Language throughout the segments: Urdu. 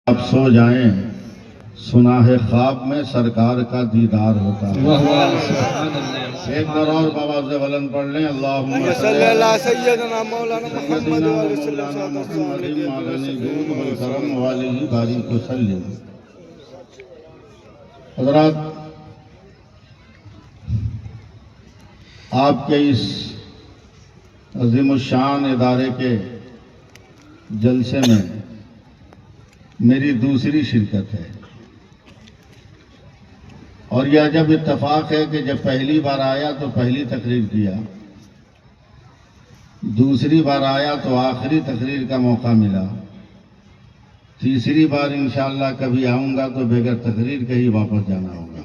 آپ سو جائیں سنا ہے خواب میں سرکار کا دیدار ہوتا ہے۔ ایک بار اور بابا سے بلند پڑھ لیں، اللہم صلی اللہ سیدنا مولانا محمد والکرم والہ بارک وسلم۔ حضرات، آپ کے اس عظیم الشان ادارے کے جلسے میں میری دوسری شرکت ہے، اور یہ عجب اتفاق ہے کہ جب پہلی بار آیا تو پہلی تقریر کیا، دوسری بار آیا تو آخری تقریر کا موقع ملا، تیسری بار انشاءاللہ کبھی آؤں گا تو بغیر تقریر کے ہی واپس جانا ہوگا۔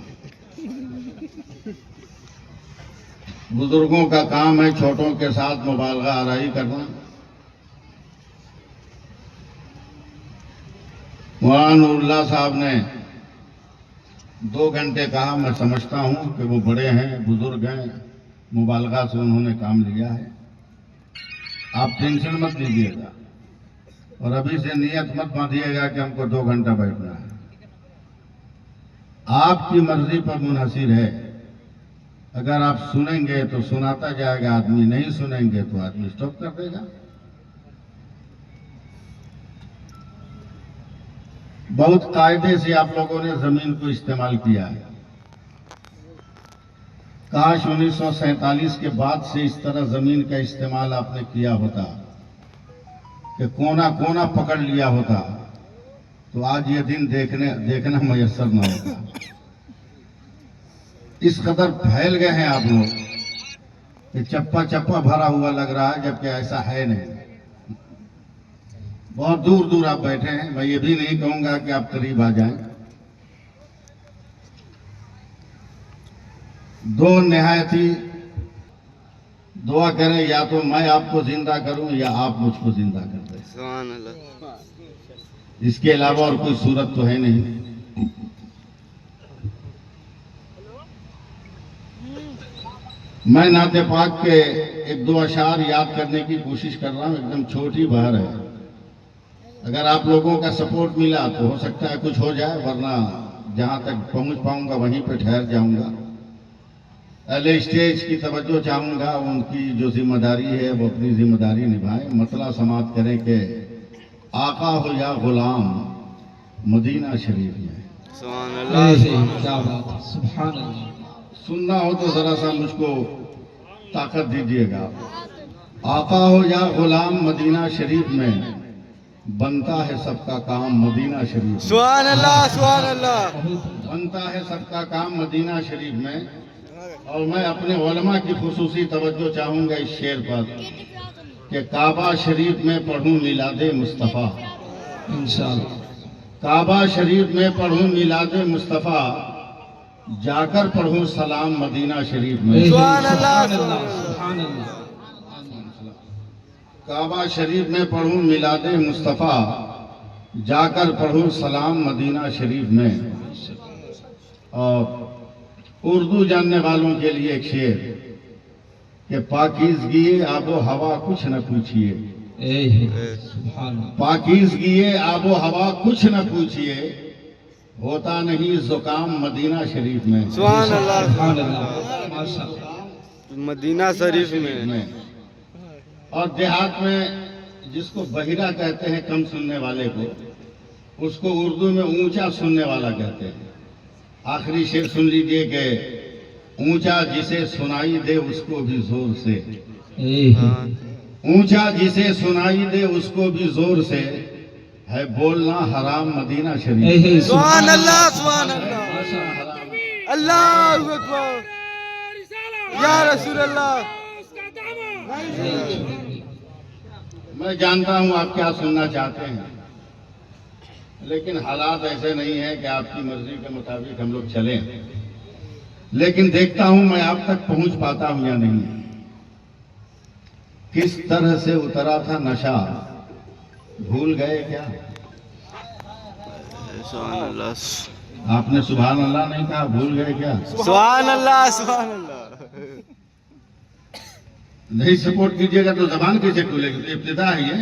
بزرگوں کا کام ہے چھوٹوں کے ساتھ مبالغہ آرائی کرنا۔ مولانا نور اللہ صاحب نے 2 گھنٹے کہا، میں سمجھتا ہوں کہ وہ بڑے ہیں، بزرگ ہیں، مبالغہ سے انہوں نے کام لیا ہے، آپ ٹینشن مت لیجیے گا، اور ابھی سے نیت مت باندھیے گا کہ ہم کو 2 گھنٹہ بیٹھنا ہے۔ آپ کی مرضی پر منحصر ہے، اگر آپ سنیں گے تو سناتا جائے گا آدمی، نہیں سنیں گے تو آدمی سٹاپ کر دے گا۔ بہت قاعدے سے آپ لوگوں نے زمین کو استعمال کیا ہے، کاش 1947 کے بعد سے اس طرح زمین کا استعمال آپ نے کیا ہوتا کہ کونا کونا پکڑ لیا ہوتا، تو آج یہ دن دیکھنا میسر نہ ہوتا۔ اس قدر پھیل گئے ہیں آپ لوگ کہ چپا چپا بھرا ہوا لگ رہا ہے، جبکہ ایسا ہے نہیں۔ بہت دور دور آپ بیٹھے ہیں، میں یہ بھی نہیں کہوں گا کہ آپ قریب آ جائیں۔ 2 نہایت ہی دعا کریں، یا تو میں آپ کو زندہ کروں یا آپ مجھ کو زندہ کر دیں، سبحان اللہ۔ اس کے علاوہ اور کوئی صورت تو ہے نہیں۔ میں نعت پاک کے 1-2 اشعار یاد کرنے کی کوشش کر رہا ہوں، ایک دم چھوٹی بہر ہے، اگر آپ لوگوں کا سپورٹ ملا تو ہو سکتا ہے کچھ ہو جائے، ورنہ جہاں تک پہنچ پاؤں گا وہیں پہ ٹھہر جاؤں گا۔ اہل اسٹیج کی توجہ چاہوں گا، ان کی جو ذمہ داری ہے وہ اپنی ذمہ داری نبھائیں، مطلع سماعت کریں کہ آقا ہو یا غلام مدینہ شریف میں۔ سبحان اللہ۔ سبحان اللہ۔ سننا ہو تو ذرا سا مجھ کو طاقت دیجیے گا۔ آقا ہو یا غلام مدینہ شریف میں، بنتا ہے سب کا کام مدینہ شریف میں۔ سبحان اللہ، سبحان اللہ۔ بنتا ہے سب کا کام مدینہ شریف میں۔ اور میں اپنے علماء کی خصوصی توجہ چاہوں گا اس شعر پر کہ کعبہ شریف میں پڑھوں میلاد مصطفیٰ، انشاءاللہ۔ کعبہ شریف میں پڑھوں میلاد مصطفیٰ، جا کر پڑھوں سلام مدینہ شریف میں۔ سبحان اللہ، سبحان اللہ۔ کعبہ شریف میں پڑھوں میلاد مصطفیٰ، جا کر پڑھوں سلام مدینہ شریف میں۔ اور اردو جاننے والوں کے لیے ایک شعر کہ پاکیزگی آب و ہوا کچھ نہ پوچھئے، سبحان اللہ۔ پاکیزگی آب و ہوا کچھ نہ پوچھئے، ہوتا نہیں زکام مدینہ شریف میں۔ سبحان اللہ، سبحان اللہ۔ ماشاءاللہ۔ مدینہ شریف میں۔ اور دیہات میں جس کو بحیرہ کہتے ہیں کم سننے والے کو، اس کو اردو میں اونچا سننے والا کہتے ہیں۔ آخری شعر سن لیجئے کہ اونچا جسے سنائی دے اس کو بھی زور سے، اونچا جسے سنائی دے اس کو بھی زور سے، ہے بولنا حرام مدینہ شریف۔ سبحان اللہ، سبحان اللہ۔ اللہ اکبر، یا رسول اللہ۔ میں جانتا ہوں آپ کیا سننا چاہتے ہیں، لیکن حالات ایسے نہیں ہیں کہ آپ کی مرضی کے مطابق ہم لوگ چلیں، لیکن دیکھتا ہوں میں آپ تک پہنچ پاتا ہوں یا نہیں۔ کس طرح سے اترا تھا نشہ، بھول گئے کیا؟ سبحان اللہ، آپ نے سبحان اللہ نہیں کہا، بھول گئے کیا؟ سبحان اللہ، سبحان اللہ۔ نہیں سپورٹ کیجئے گا تو زبان کیسے کھلے گی؟ ابتدا ہے یہ۔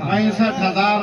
65,000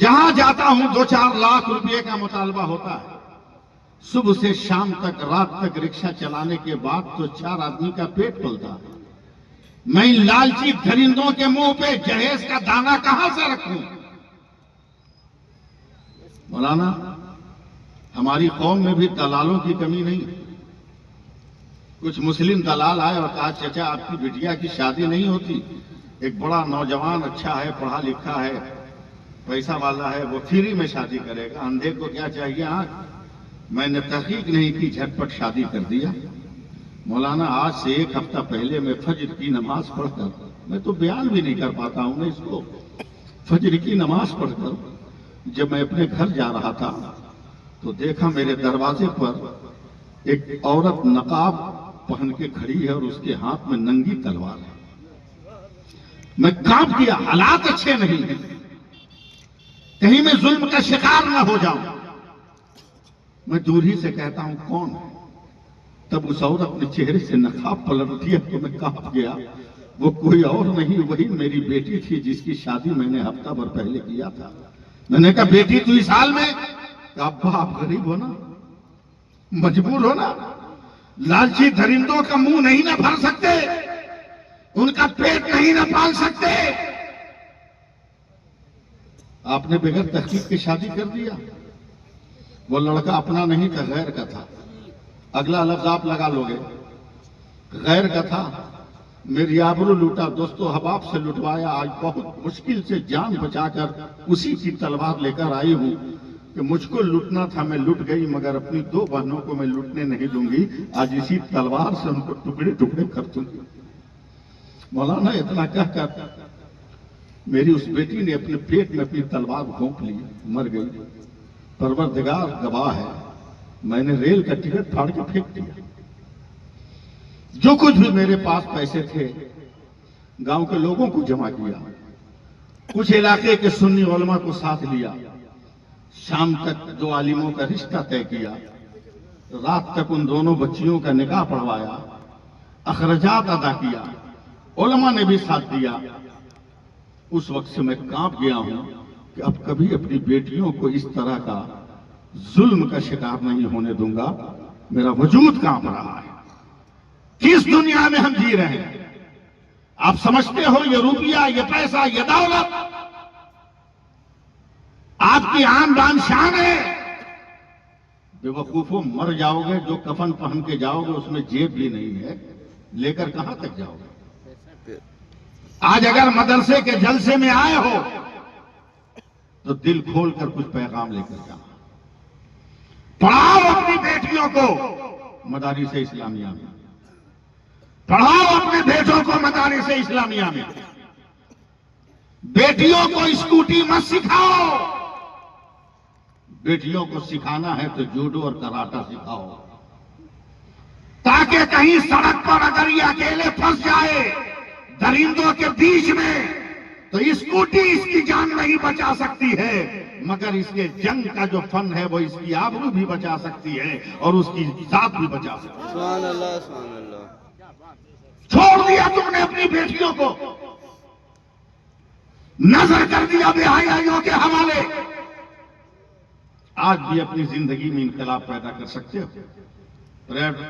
جہاں جاتا ہوں 2-4 لاکھ روپے کا مطالبہ ہوتا ہے. صبح سے شام تک رات تک رکشہ چلانے کے بعد تو 4 آدمی کا پیٹ پلتا ہے. میں ان لالچی درندوں کے منہ پہ جہیز کا دانہ کہاں سے رکھوں؟ مولانا ہماری قوم میں بھی دلالوں کی کمی نہیں. کچھ مسلم دلال آئے اور کہا چچا آپ کی بٹیا کی شادی نہیں ہوتی، ایک بڑا نوجوان اچھا ہے، پڑھا لکھا ہے، پیسہ والا ہے، وہ فری میں شادی کرے گا، اندھے کو کیا چاہیے آنکھ. میں نے تحقیق نہیں کی، جھٹپٹ شادی کر دیا. مولانا آج سے 1 ہفتہ پہلے میں فجر کی نماز پڑھ کر، میں تو بیان بھی نہیں کر پاتا ہوں میں اس کو، فجر کی نماز پڑھ کر جب میں اپنے گھر جا رہا تھا تو دیکھا میرے دروازے پر ایک عورت نقاب پہن کے کھڑی ہے اور اس کے ہاتھ میں ننگی تلوار ہے. میں کانپ گیا، حالات اچھے نہیں ہیں، کہیں میں ظلم کا شکار نہ ہو جاؤں. میں دور ہی سے کہتا ہوں کون ہے؟ تب اس عورت نے چہرے سے نقاب پلٹ دیا تو میں کانپ گیا. وہ کوئی اور نہیں، وہی میری بیٹی تھی جس کی شادی میں نے ہفتہ بھر پہلے کیا تھا. میں نے کہا بیٹی تو اس حال میں؟ کہا ابا آپ غریب ہو نا، مجبور ہو نا، لالچی درندوں کا منہ نہیں نہ بھر سکتے، ان کا پیٹ نہیں نہ پال سکتے، آپ نے بغیر تحقیق کی شادی کر دیا. وہ لڑکا اپنا نہیں تھا، غیر کا تھا. اگلا لفظ آپ لگا لوگے، غیر کا تھا. میری آبرو لوٹا، دوستو احباب سے لٹوایا. آج بہت مشکل سے جان بچا کر اسی کی تلوار لے کر آئی ہوں کہ مجھ کو لٹنا تھا، میں لٹ گئی، مگر اپنی 2 بہنوں کو میں لٹنے نہیں دوں گی. آج اسی تلوار سے ان کو ٹکڑے ٹکڑے کر دوں گی. مولانا اتنا کہہ کر میری اس بیٹی نے اپنے پیٹ میں اپنی تلوار گھونپ لی، مر گئی. پروردگار گواہ ہے، میں نے ریل کا ٹکٹ پھاڑ کے پھینک دیا. جو کچھ بھی میرے پاس پیسے تھے گاؤں کے لوگوں کو جمع کیا، کچھ علاقے کے سنی علماء کو ساتھ لیا. شام تک 2 عالموں کا رشتہ طے کیا، رات تک ان دونوں بچیوں کا نکاح پڑھوایا، اخراجات ادا کیا، علماء نے بھی ساتھ دیا. اس وقت سے میں کانپ گیا ہوں کہ اب کبھی اپنی بیٹیوں کو اس طرح کا ظلم کا شکار نہیں ہونے دوں گا. میرا وجود کانپ رہا ہے. کس دنیا میں ہم جی رہے ہیں؟ آپ سمجھتے ہو یہ روپیہ، یہ پیسہ، یہ دولت آپ کی آن بان شان ہے؟ بے وقوفوں، مر جاؤ گے. جو کفن پہن کے جاؤ گے اس میں جیب بھی نہیں ہے، لے کر کہاں تک جاؤ گے؟ آج اگر مدرسے کے جلسے میں آئے ہو تو دل کھول کر کچھ پیغام لے کر جاؤ. پڑھاؤ اپنی بیٹیوں کو مدارس اسلامیہ میں، پڑھاؤ اپنے بیٹوں کو مدارس اسلامیہ میں. بیٹیوں کو اسکوٹی مت سکھاؤ، بیٹیوں کو سکھانا ہے تو جوڈو اور کراٹا سکھاؤ، تاکہ کہیں سڑک پر اگر یہ اکیلے پھنس جائے درندوں کے بیچ میں تو اسکوٹی اس کی جان نہیں بچا سکتی ہے، مگر اس کے جنگ کا جو فن ہے وہ اس کی آبرو بھی بچا سکتی ہے اور اس کی ذات بھی بچا سکتی ہے. سبحان اللہ، سبحان اللہ. چھوڑ دیا تم نے اپنی بیٹیوں کو، نظر کر دیا بے حیائیوں کے حوالے. آج بھی اپنی زندگی میں انقلاب پیدا کر سکتے ہو.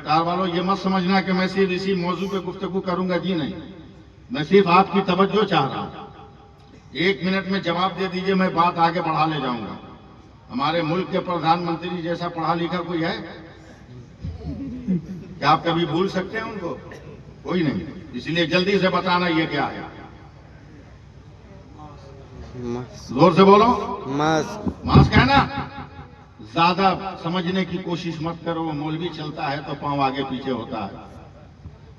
کار والوں، یہ مت سمجھنا کہ میں صرف اسی موضوع پہ گفتگو کروں گا. جی نہیں، میں صرف آپ کی توجہ چاہ رہا ہوں. 1 منٹ میں جواب دے دیجئے، میں بات آگے بڑھا لے جاؤں گا. ہمارے ملک کے پردھان منتری جیسا پڑھا لکھا کوئی ہے کیا آپ کبھی بھول سکتے ہیں ان کو؟ کوئی نہیں. اس لیے جلدی سے بتانا یہ کیا ہے. زور سے بولو. ماسک ہے نا. زیادہ سمجھنے کی کوشش مت کرو. مولوی چلتا ہے تو پاؤں آگے پیچھے ہوتا ہے.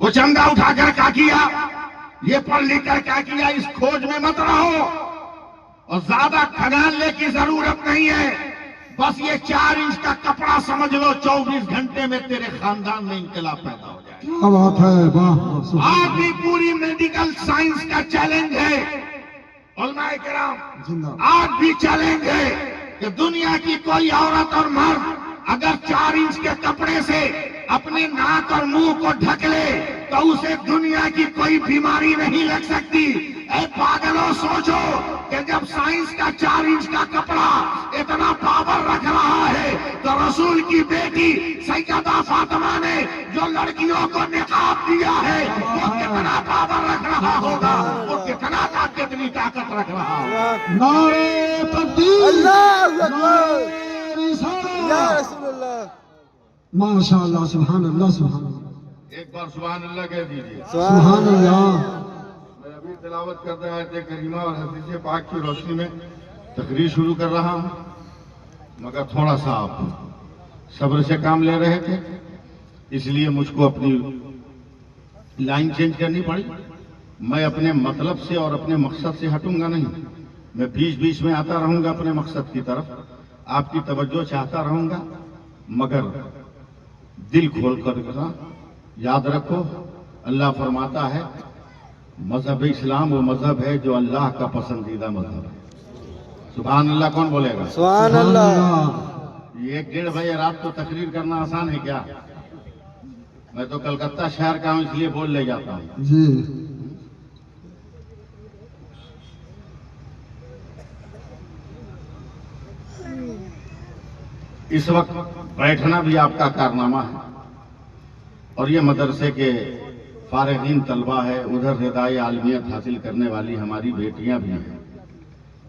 وہ چندہ اٹھا کر کیا کیا، یہ پڑھ لکھ کر کیا کیا، اس کھوج میں مت رہو. اور زیادہ کھگاننے کی ضرورت نہیں ہے. بس یہ 4 انچ کا کپڑا سمجھ لو، 24 گھنٹے میں تیرے خاندان میں انقلاب پیدا ہو جائے. کیا بات ہے. آج بھی پوری میڈیکل سائنس کا چیلنج ہے. علماء کرام، آج بھی چیلنج ہے کہ دنیا کی کوئی عورت اور مرد اگر 4 انچ کے کپڑے سے اپنے ناک اور منہ کو ڈھک لے تو اسے دنیا کی کوئی بیماری نہیں لگ سکتی. اے پاگلوں سوچو کہ جب سائنس کا 4 انچ کا کپڑا اتنا پاور رکھ رہا ہے تو رسول کی بیٹی سیدہ فاطمہ نے جو لڑکیوں کو نقاب دیا ہے وہ کتنا پاور رکھ رہا ہوگا، وہ کتنی طاقت رکھ رہا ہوگا۔ نعرہ تکبیر، اللہ اکبر نعرہ رسالت۔ یا رسول اللہ ماشاء اللہ، سبحان اللہ، سبحان اللہ، ایک بار سبحان اللہ کہہ دیجیے۔ سبحان اللہ۔ میں ابھی تلاوت کرتے آیت کریمہ اور حدیث پاک کی روشنی میں تقریر شروع کر رہا ہوں، مگر تھوڑا سا آپ صبر سے کام لے رہے تھے، اس لیے مجھ کو اپنی لائن چینج کرنی پڑی۔ میں اپنے مطلب سے اور اپنے مقصد سے ہٹوں گا نہیں، میں بیچ بیچ میں آتا رہوں گا اپنے مقصد کی طرف، آپ کی توجہ چاہتا رہوں گا، مگر دل کھول کر یاد رکھو اللہ فرماتا ہے مذہب اسلام وہ مذہب ہے جو اللہ کا پسندیدہ مذہب ہے۔ سبحان اللہ کون بولے گا؟ سبحان اللہ یہ 1:30 بجے رات کو تقریر کرنا آسان ہے کیا؟ میں تو کلکتہ شہر کا ہوں اس لیے بول لے جاتا ہوں۔ جی اس وقت بیٹھنا بھی آپ کا کارنامہ ہے، اور یہ مدرسے کے فارغین طلبہ ہے، ادھر ردائے عالمیت حاصل کرنے والی ہماری بیٹیاں بھی ہیں،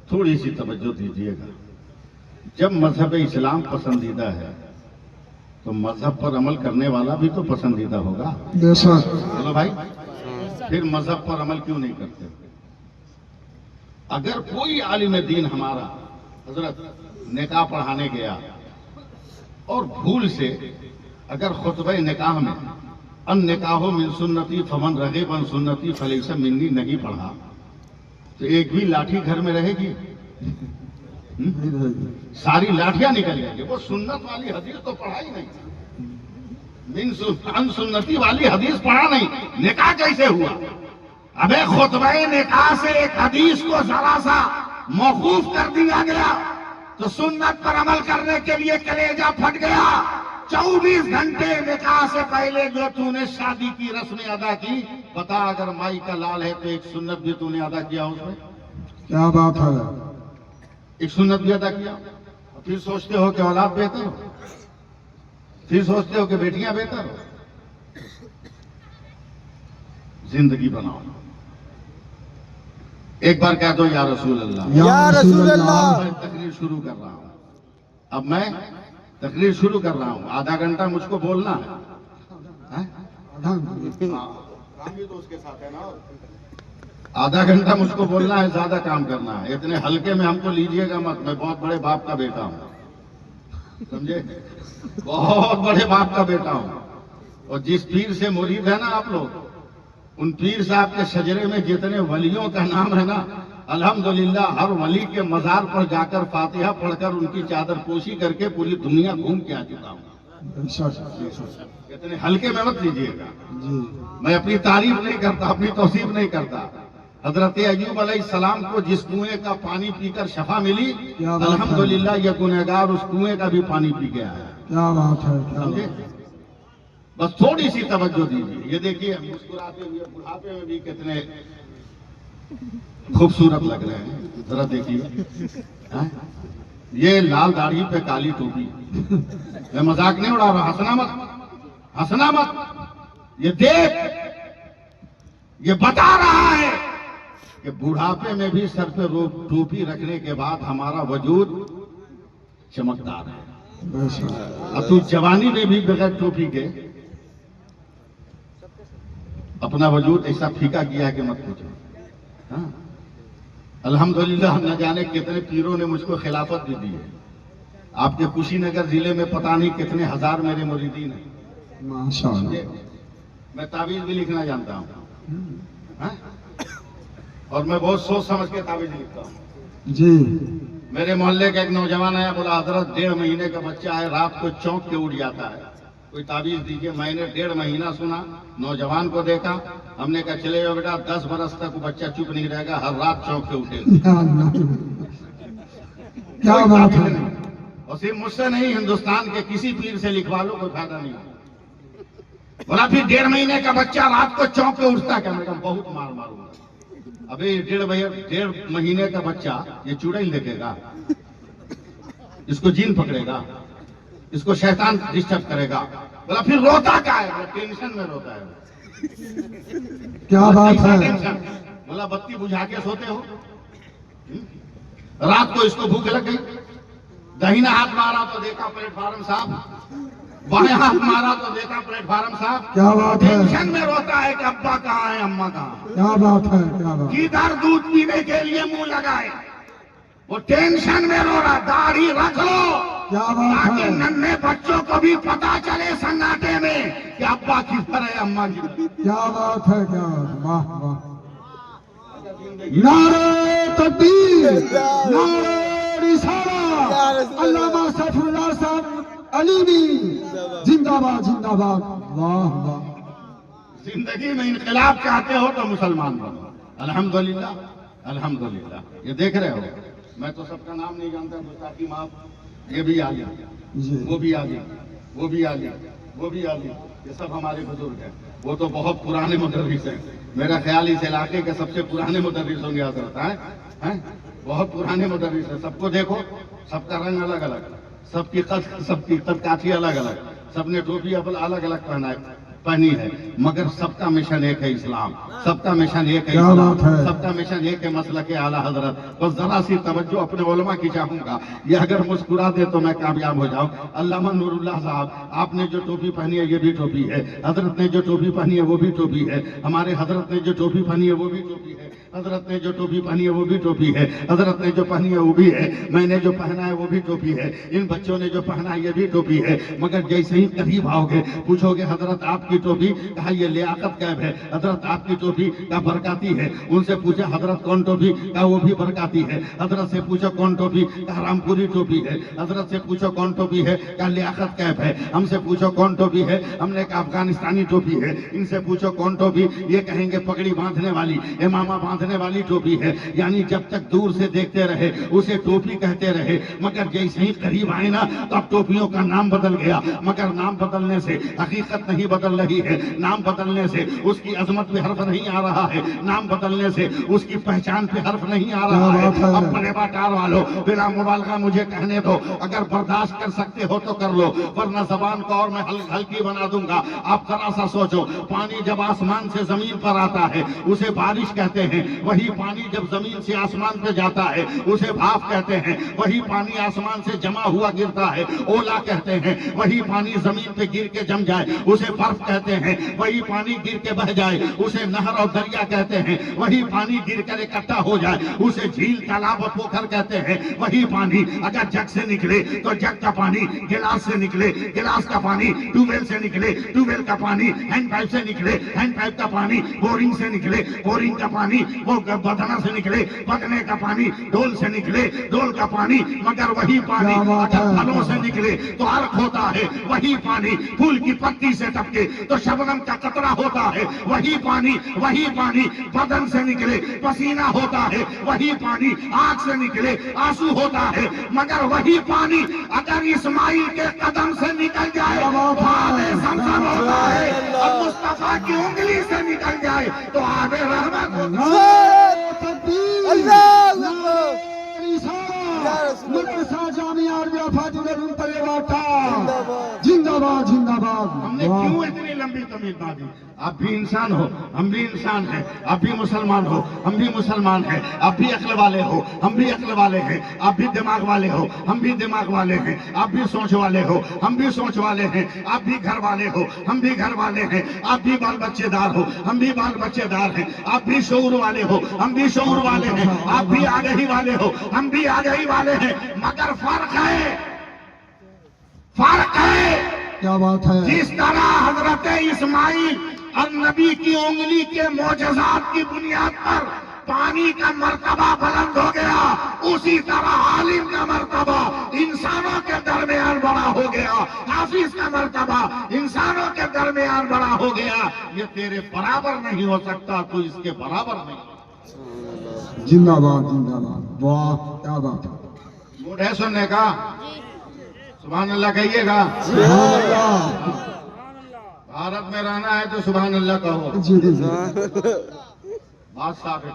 تھوڑی سی توجہ دیجیے گا۔ جب مذہب اسلام پسندیدہ ہے تو مذہب پر عمل کرنے والا بھی تو پسندیدہ ہوگا۔ بے شک۔ چلو بھائی، پھر مذہب پر عمل کیوں نہیں کرتے؟ اگر کوئی عالم دین ہمارا حضرت نکاح پڑھانے گیا اور بھول سے اگر خطبہ نکاح میں ان نکاح من سنتی فمن رغب عن سنتی فلیس منی نہیں پڑھا تو ایک بھی لاٹھی گھر میں رہے گی؟ ساری لاٹھیاں نکل جائیں گی۔ وہ سنت والی حدیث تو پڑھا ہی نہیں، ان سنتی والی حدیث پڑھا نہیں، نکاح کیسے ہوا؟ ابے خطبہ نکاح سے ایک حدیث کو ذرا سا موقوف کر دیا گیا تو سنت پر عمل کرنے کے لیے کلیجہ پھٹ گیا۔ 24 گھنٹے نکاح سے پہلے جو تو نے شادی کی رسمیں ادا کی، بتا اگر مائی کا لال ہے تو ایک سنت بھی تو نے ادا کیا اس میں؟ کیا بات ہے؟ ایک سنت بھی ادا کیا؟ اور پھر سوچتے ہو کہ اولاد بہتر ہو، پھر سوچتے ہو کہ بیٹیاں بہتر ہو۔ زندگی بناؤ، ایک بار کہہ دو یا رسول اللہ۔ یا رسول اللہ میں تقریر شروع کر رہا ہوں، اب میں تقریر شروع کر رہا ہوں، آدھا گھنٹہ مجھ کو بولنا ہے۔ آدھا گھنٹہ مجھ کو بولنا ہے، زیادہ کام کرنا ہے، اتنے ہلکے میں ہم کو لیجئے گا مت، میں بہت بڑے باپ کا بیٹا ہوں، سمجھے؟ بہت بڑے باپ کا بیٹا ہوں، اور جس پیر سے مرید ہے نا آپ لوگ، ان پیر صاحب کے شجرے میں جتنے ولیوں کا نام ہے نا، الحمدللہ ہر ولی کے مزار پر جا کر فاتحہ پڑھ کر ان کی چادر پوشی کر کے پوری دنیا گھوم کے آ چکا ہوں۔ بے شک۔ اتنے ہلکے میں مت لیجیے گا، جی میں اپنی تعریف نہیں کرتا، اپنی توصیف نہیں کرتا۔ حضرت ایوب علیہ السلام کو جس کنویں کا پانی پی کر شفا ملی، کیا بات ہے۔ الحمدللہ یہ گنہگار اس کنویں کا بھی پانی پی کے آیا، کیا بات ہے، کیا سمجھے؟ بات ہے۔ بس تھوڑی سی توجہ دیجیے، یہ دیکھیے مسکراتے ہوئے بڑھاپے میں بھی کتنے خوبصورت لگ رہے ہیں، ذرا دیکھیے۔ یہ لال داڑھی پہ کالی ٹوپی، میں مذاق نہیں اڑا رہا، ہنسنا مت، ہنسنا مت، یہ دیکھ، یہ بتا رہا ہے کہ بڑھاپے میں بھی سر پہ ٹوپی رکھنے کے بعد ہمارا وجود چمکدار ہے۔ بے شک۔ اب تو جوانی میں بھی بغیر ٹوپی کے اپنا وجود ایسا پھیکا کیا کہ مت پوچھو۔ ہاں الحمدللہ نہ جانے کتنے پیروں نے مجھ کو خلافت بھی دی ہے، آپ کے کشی نگر ضلع میں پتہ نہیں کتنے ہزار میرے مریدین ہیں، ماشاء اللہ۔ میں تعویذ بھی لکھنا جانتا ہوں، ہاں؟ اور میں بہت سوچ سمجھ کے تعویذ لکھتا ہوں۔ جی میرے محلے کا ایک نوجوان آیا، بولا حضرت 1.5 مہینے کا بچہ ہے، رات کو چونک کے اٹھ جاتا ہے، کوئی تعویذ دیجیے۔ میں نے 1.5 مہینہ سنا، نوجوان کو دیکھا، ہم نے کہا چلے جاؤ بیٹا، 10 برس تک وہ بچہ چپ نہیں رہے گا، ہر رات چونک کے اٹھے گا۔ یا اللہ۔ کیا کوئی بات تعویذ ہے۔ نہیں، اور صرف مجھ سے نہیں، ہندوستان کے کسی پیر سے لکھوا لو، کوئی فائدہ نہیں۔ بولا پھر 1.5 مہینے کا بچہ رات کو چونک کے اٹھتا ہے، کہ میں کہا بہت مار ماروں گا۔ ابھی 1.5 مہینے کا بچہ یہ چڑیل دیکھے گا، اس کو جین پکڑے گا، اس کو شیطان ڈسٹرب کرے گا، بولا پھر روتا کیا ہے؟ ٹینشن میں روتا ہے۔ کیا بات ہے؟ ٹینشن۔ بولا بتی بجھا کے سوتے ہو، رات کو اس کو بھوک لگ گئی، دہینا ہاتھ مارا تو دیکھا پلیٹ فارم صاحب، بائیں ہاتھ مارا تو دیکھا پلیٹ فارم صاحب۔ کیا بات ہے؟ ٹینشن میں روتا ہے کہ ابا کہاں ہے، اماں کہاں ہے۔ کیا بات ہے؟ کیا بات؟ کدھر دودھ پینے کے لیے منہ لگائے، وہ ٹینشن میں رو رہا۔ داڑھی رکھ لو کیا بات تاکہ ہے؟ ننھے بچوں کو بھی پتا چلے سناٹے میں کہ ابا کدھر ہے، اماں کدھر ہے۔ کیا بات ہے؟ کیا بات ہے؟ واہ واہ! نعرہ تکبیر، نعرہ رسالہ، علامہ سیف اللہ صاحب علیمی زندہ باد، زندہ باد! واہ واہ! زندگی میں انقلاب چاہتے ہو تو مسلمان بنو۔ الحمدللہ الحمدللہ۔ یہ دیکھ رہے ہو، میں تو سب کا نام نہیں جانتا، گستاخی معاف، یہ بھی عالم، جی وہ بھی عالم، وہ بھی عالم، وہ بھی عالم، یہ سب ہمارے بزرگ ہیں۔ وہ تو بہت پرانے مدرس ہیں، میرا خیال اس علاقے کے سب سے پرانے مدرس ہوں گے حضرت، ہیں بہت پرانے مدرس ہیں۔ سب کو دیکھو، سب کا رنگ الگ الگ، سب کی قد کافی الگ الگ، سب نے ٹوپی الگ الگ پہنی ہے، مگر سب کا مشن ایک ہے اسلام، سب کا مشن ایک ہے کیا اسلام، بات ہے؟ سب کا مشن ایک ہے مسلک اعلیٰ حضرت۔ بس ذرا سی توجہ اپنے علماء کی چاہوں گا، یہ اگر مسکرا دے تو میں کامیاب ہو جاؤں۔ علامہ نور اللہ صاحب، آپ نے جو ٹوپی پہنی ہے یہ بھی ٹوپی ہے، حضرت نے جو ٹوپی پہنی ہے وہ بھی ٹوپی ہے، ہمارے حضرت نے جو ٹوپی پہنی ہے وہ بھی ٹوپی ہے، حضرت نے جو ٹوپی پہنی ہے وہ بھی ٹوپی ہے، حضرت نے جو پہنی ہے وہ بھی ہے، میں نے جو پہنا ہے وہ بھی ٹوپی ہے، ان بچوں نے جو پہنا ہے یہ بھی ٹوپی ہے۔ مگر جیسے ہی قریب آؤ گے، پوچھو گے حضرت آپ کی ٹوپی، کہا یہ لیاقت کیب ہے، حضرت آپ کی ٹوپی کا برکاتی ہے۔ ان سے پوچھا حضرت کون ٹوپی، کہا وہ بھی برکاتی ہے۔ حضرت سے پوچھو کون ٹوپی، کہا رامپوری ٹوپی ہے۔ حضرت سے پوچھو کون ٹوپی ہے، کہا لیاقت کیب ہے۔ ہم سے پوچھو کون ٹوپی ہے، ہم نے کہا افغانستانی ٹوپی ہے۔ ان سے پوچھو کون ٹوپی، یہ کہیں گے پگڑی باندھنے والی، امامہ باندھنے والی ٹوپی ہے۔ یعنی جب تک دور سے دیکھتے رہے اسے ٹوپی کہتے رہے، مگر جیسے ہی قریب آئے نا تو اب ٹوپیوں کا نام بدل گیا۔ مگر نام بدلنے سے حقیقت نہیں بدل رہی ہے، نام بدلنے سے اس کی عظمت پہ حرف نہیں آ رہا ہے، نام بدلنے سے اس کی پہچان پہ حرف نہیں آ رہا ہے۔ اب بڑے باٹار والو، بلا مبالغہ مجھے کہنے دو، اگر برداشت کر سکتے ہو تو کر لو، ورنہ زبان کو اور میں ہلکی بنا دوں گا۔ آپ ذرا سا سوچو، پانی جب آسمان سے زمین پر آتا ہے اسے بارش کہتے ہیں، وہی پانی جب زمین سے آسمان پہ جاتا ہے اسے بھاپ کہتے ہیں، وہی پانی آسمان سے جمع ہوا گرتا ہے اولا کہتے ہیں، وہی پانی زمین پہ گر کے جم جائے اسے برف کہتے ہیں، وہی پانی گر کے بہ جائے اسے نہر اور دریا کہتے ہیں، وہی پانی گر کر اکٹھا ہو جائے اسے جھیل تالاب اور پوکھر کہتے ہیں، وہی پانی اگر جگ سے نکلے تو جگ کا پانی گلاس سے نکلے، گلاس کا پانی ٹیوب ویل سے نکلے، ٹیوب ویل کا پانی ہینڈ پائپ سے نکلے، ہینڈ پائپ کا پانی بورنگ سے نکلے، بورنگ کا پانی وہ بدنا سے نکلے، بدنے کا پانی ڈول سے نکلے، ڈول کا پانی مگر وہی پانی اگر پھلوں سے نکلے تو عرق ہوتا ہے، وہی پانی پھول کی پتی سے ٹپکے تو شبنم کا قطرہ ہوتا ہے، وہی پانی بدن سے نکلے پسینہ ہوتا ہے، وہی پانی آنکھ سے نکلے آنسو ہوتا ہے، مگر وہی پانی اگر اسماعیل کے قدم سے نکل جائے تو آب زمزم ہوتا ہے، اور مصطفیٰ کی انگلی سے نکل جائے تو آب رحمت ہوتا ہے۔ اللہ اکبر مدرسہ جامعہ عربیہ فاضل المنتر واٹا زندہ باد، زندہ باد! ہم نے کیوں اتنی لمبی تمیز نہ دی؟ آپ بھی انسان ہو، ہم بھی انسان ہیں، آپ بھی مسلمان ہو، ہم بھی مسلمان ہیں، آپ بھی عقل والے ہو، ہم بھی عقل والے ہیں، آپ بھی دماغ والے ہو، ہم بھی دماغ والے ہیں، آپ بھی سوچ والے ہو، ہم بھی سوچ والے ہیں، آپ بھی گھر والے ہو، ہم بھی گھر والے ہیں، آپ بھی بال بچے دار ہو، ہم بھی بال بچے دار ہیں، آپ بھی شعور والے ہو، ہم بھی شعور والے ہیں، آپ بھی آگہی والے ہو، ہم بھی آگہی والے ہیں، مگر فرق ہے، فرق ہے۔ کیا بات ہے؟ جس طرح حضرت اسماعیل اور نبی کی انگلی کے معجزات کی بنیاد پر پانی کا مرتبہ بلند ہو گیا، اسی طرح عالم کا مرتبہ انسانوں کے درمیان بڑا ہو گیا، حافظ کا مرتبہ انسانوں کے درمیان بڑا ہو گیا۔ یہ تیرے برابر نہیں ہو سکتا، تو اس کے برابر نہیں۔ زندہ باد، زندہ باد! واہ کیا بات ہے! موڈ ہے سننے کا؟ سبحان اللہ کہیے گا۔ سبحان اللہ! بھارت میں رہنا ہے تو سبحان اللہ کہو، جی جی جی! بات صاف ہے۔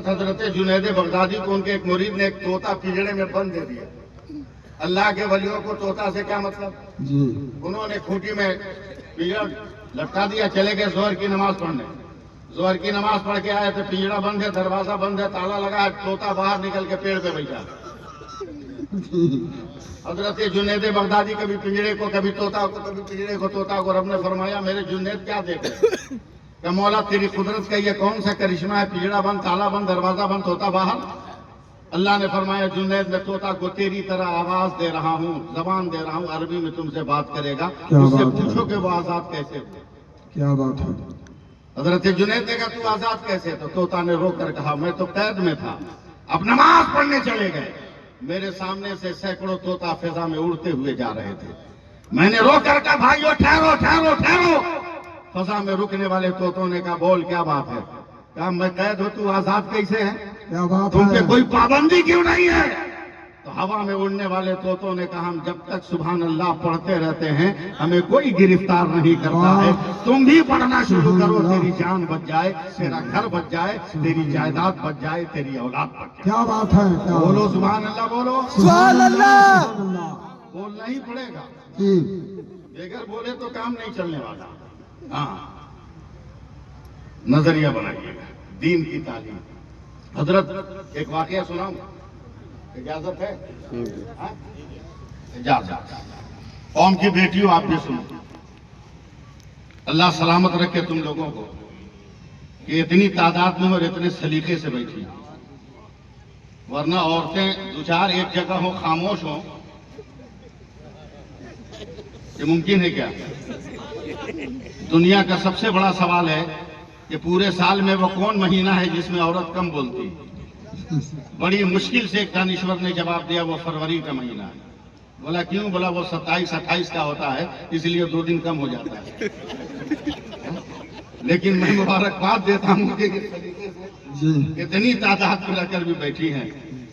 حضرت جنید بغدادی کو ان کے ایک مرید نے ایک طوطا پنجرے میں بند دے دیا. اللہ کے ولیوں کو طوطا سے کیا مطلب؟ جی انہوں نے کھوٹی میں پنجرا لٹکا دیا, چلے گئے ظہر کی نماز پڑھنے. ظہر کی نماز پڑھ کے آئے تو پنجرا بند ہے, دروازہ بند ہے, تالا لگا ہے, طوطا باہر نکل کے پیڑ پہ بیٹھا. حضرت جنید بغدادی کبھی پنجرے کو, کبھی طوطا کو, کبھی پنجرے کو, طوطا کو. رب نے فرمایا میرے جنید کیا دیکھے کہ مولا تیری قدرت کا یہ کون سا کرشمہ ہے, پنجرا بند, تالا بند, دروازہ بند, طوطا باہر. اللہ نے فرمایا جنید میں طوطا کو تیری طرح آواز دے رہا ہوں, زبان دے رہا ہوں, عربی میں تم سے بات کرے گا, اس سے پوچھو کہ وہ آزاد کیسے ہوئے. کیا بات ہے. حضرت جنید نے کہا تو آزاد کیسے؟ تو طوطا نے رو کر کہا میں تو قید میں تھا. اب نماز پڑھنے چلے گئے, میرے سامنے سے سینکڑوں طوطا فضا میں اڑتے ہوئے جا رہے تھے. میں نے رو کر کہا بھائیو ٹھہرو ٹھہرو ٹھہرو. فضا میں رکنے والے طوطوں نے کہا بول کیا بات ہے؟ کہا میں قید ہوں, تو آزاد کیسے ہے؟ کیا بات تم پہ ہے. کوئی پابندی کیوں نہیں ہے؟ تو ہوا میں اڑنے والے طوطوں نے کہا ہم جب تک سبحان اللہ پڑھتے رہتے ہیں ہمیں کوئی گرفتار نہیں کرتا ہے. تم بھی پڑھنا شروع کرو, تیری جان بچ جائے, تیرا گھر بچ جائے, تیری جائیداد بچ جائے, تیری اولاد بچ جائے. کیا بات ہے. کیا بولو سبحان اللہ, بولو. سبحان اللہ. بولنا ہی پڑے گا, جی بغیر بولے تو کام نہیں چلنے والا. ہاں, نظریہ بنائیے گا, دین کی تعلیم. حضرت ایک واقعہ سناؤں, اجازت ہے؟ ہاں؟ اجازت. قوم کی بیٹیوں آپ بھی سنو, اللہ سلامت رکھے تم لوگوں کو کہ اتنی تعداد میں اور اتنے سلیقے سے بیٹھی, ورنہ عورتیں دو چار ایک جگہ ہو, خاموش ہوں, یہ ممکن ہے کیا؟ دنیا کا سب سے بڑا سوال ہے کہ پورے سال میں وہ کون مہینہ ہے جس میں عورت کم بولتی؟ بڑی مشکل سے ایک دانشور نے جواب دیا وہ فروری کا مہینہ ہے. بولا کیوں؟ بولا وہ 27-28 کا ہوتا ہے, اس لیے 2 دن کم ہو جاتا ہے. لیکن میں مبارکباد دیتا ہوں کہ اتنی تعداد میں رہ کر بھی بیٹھی ہیں,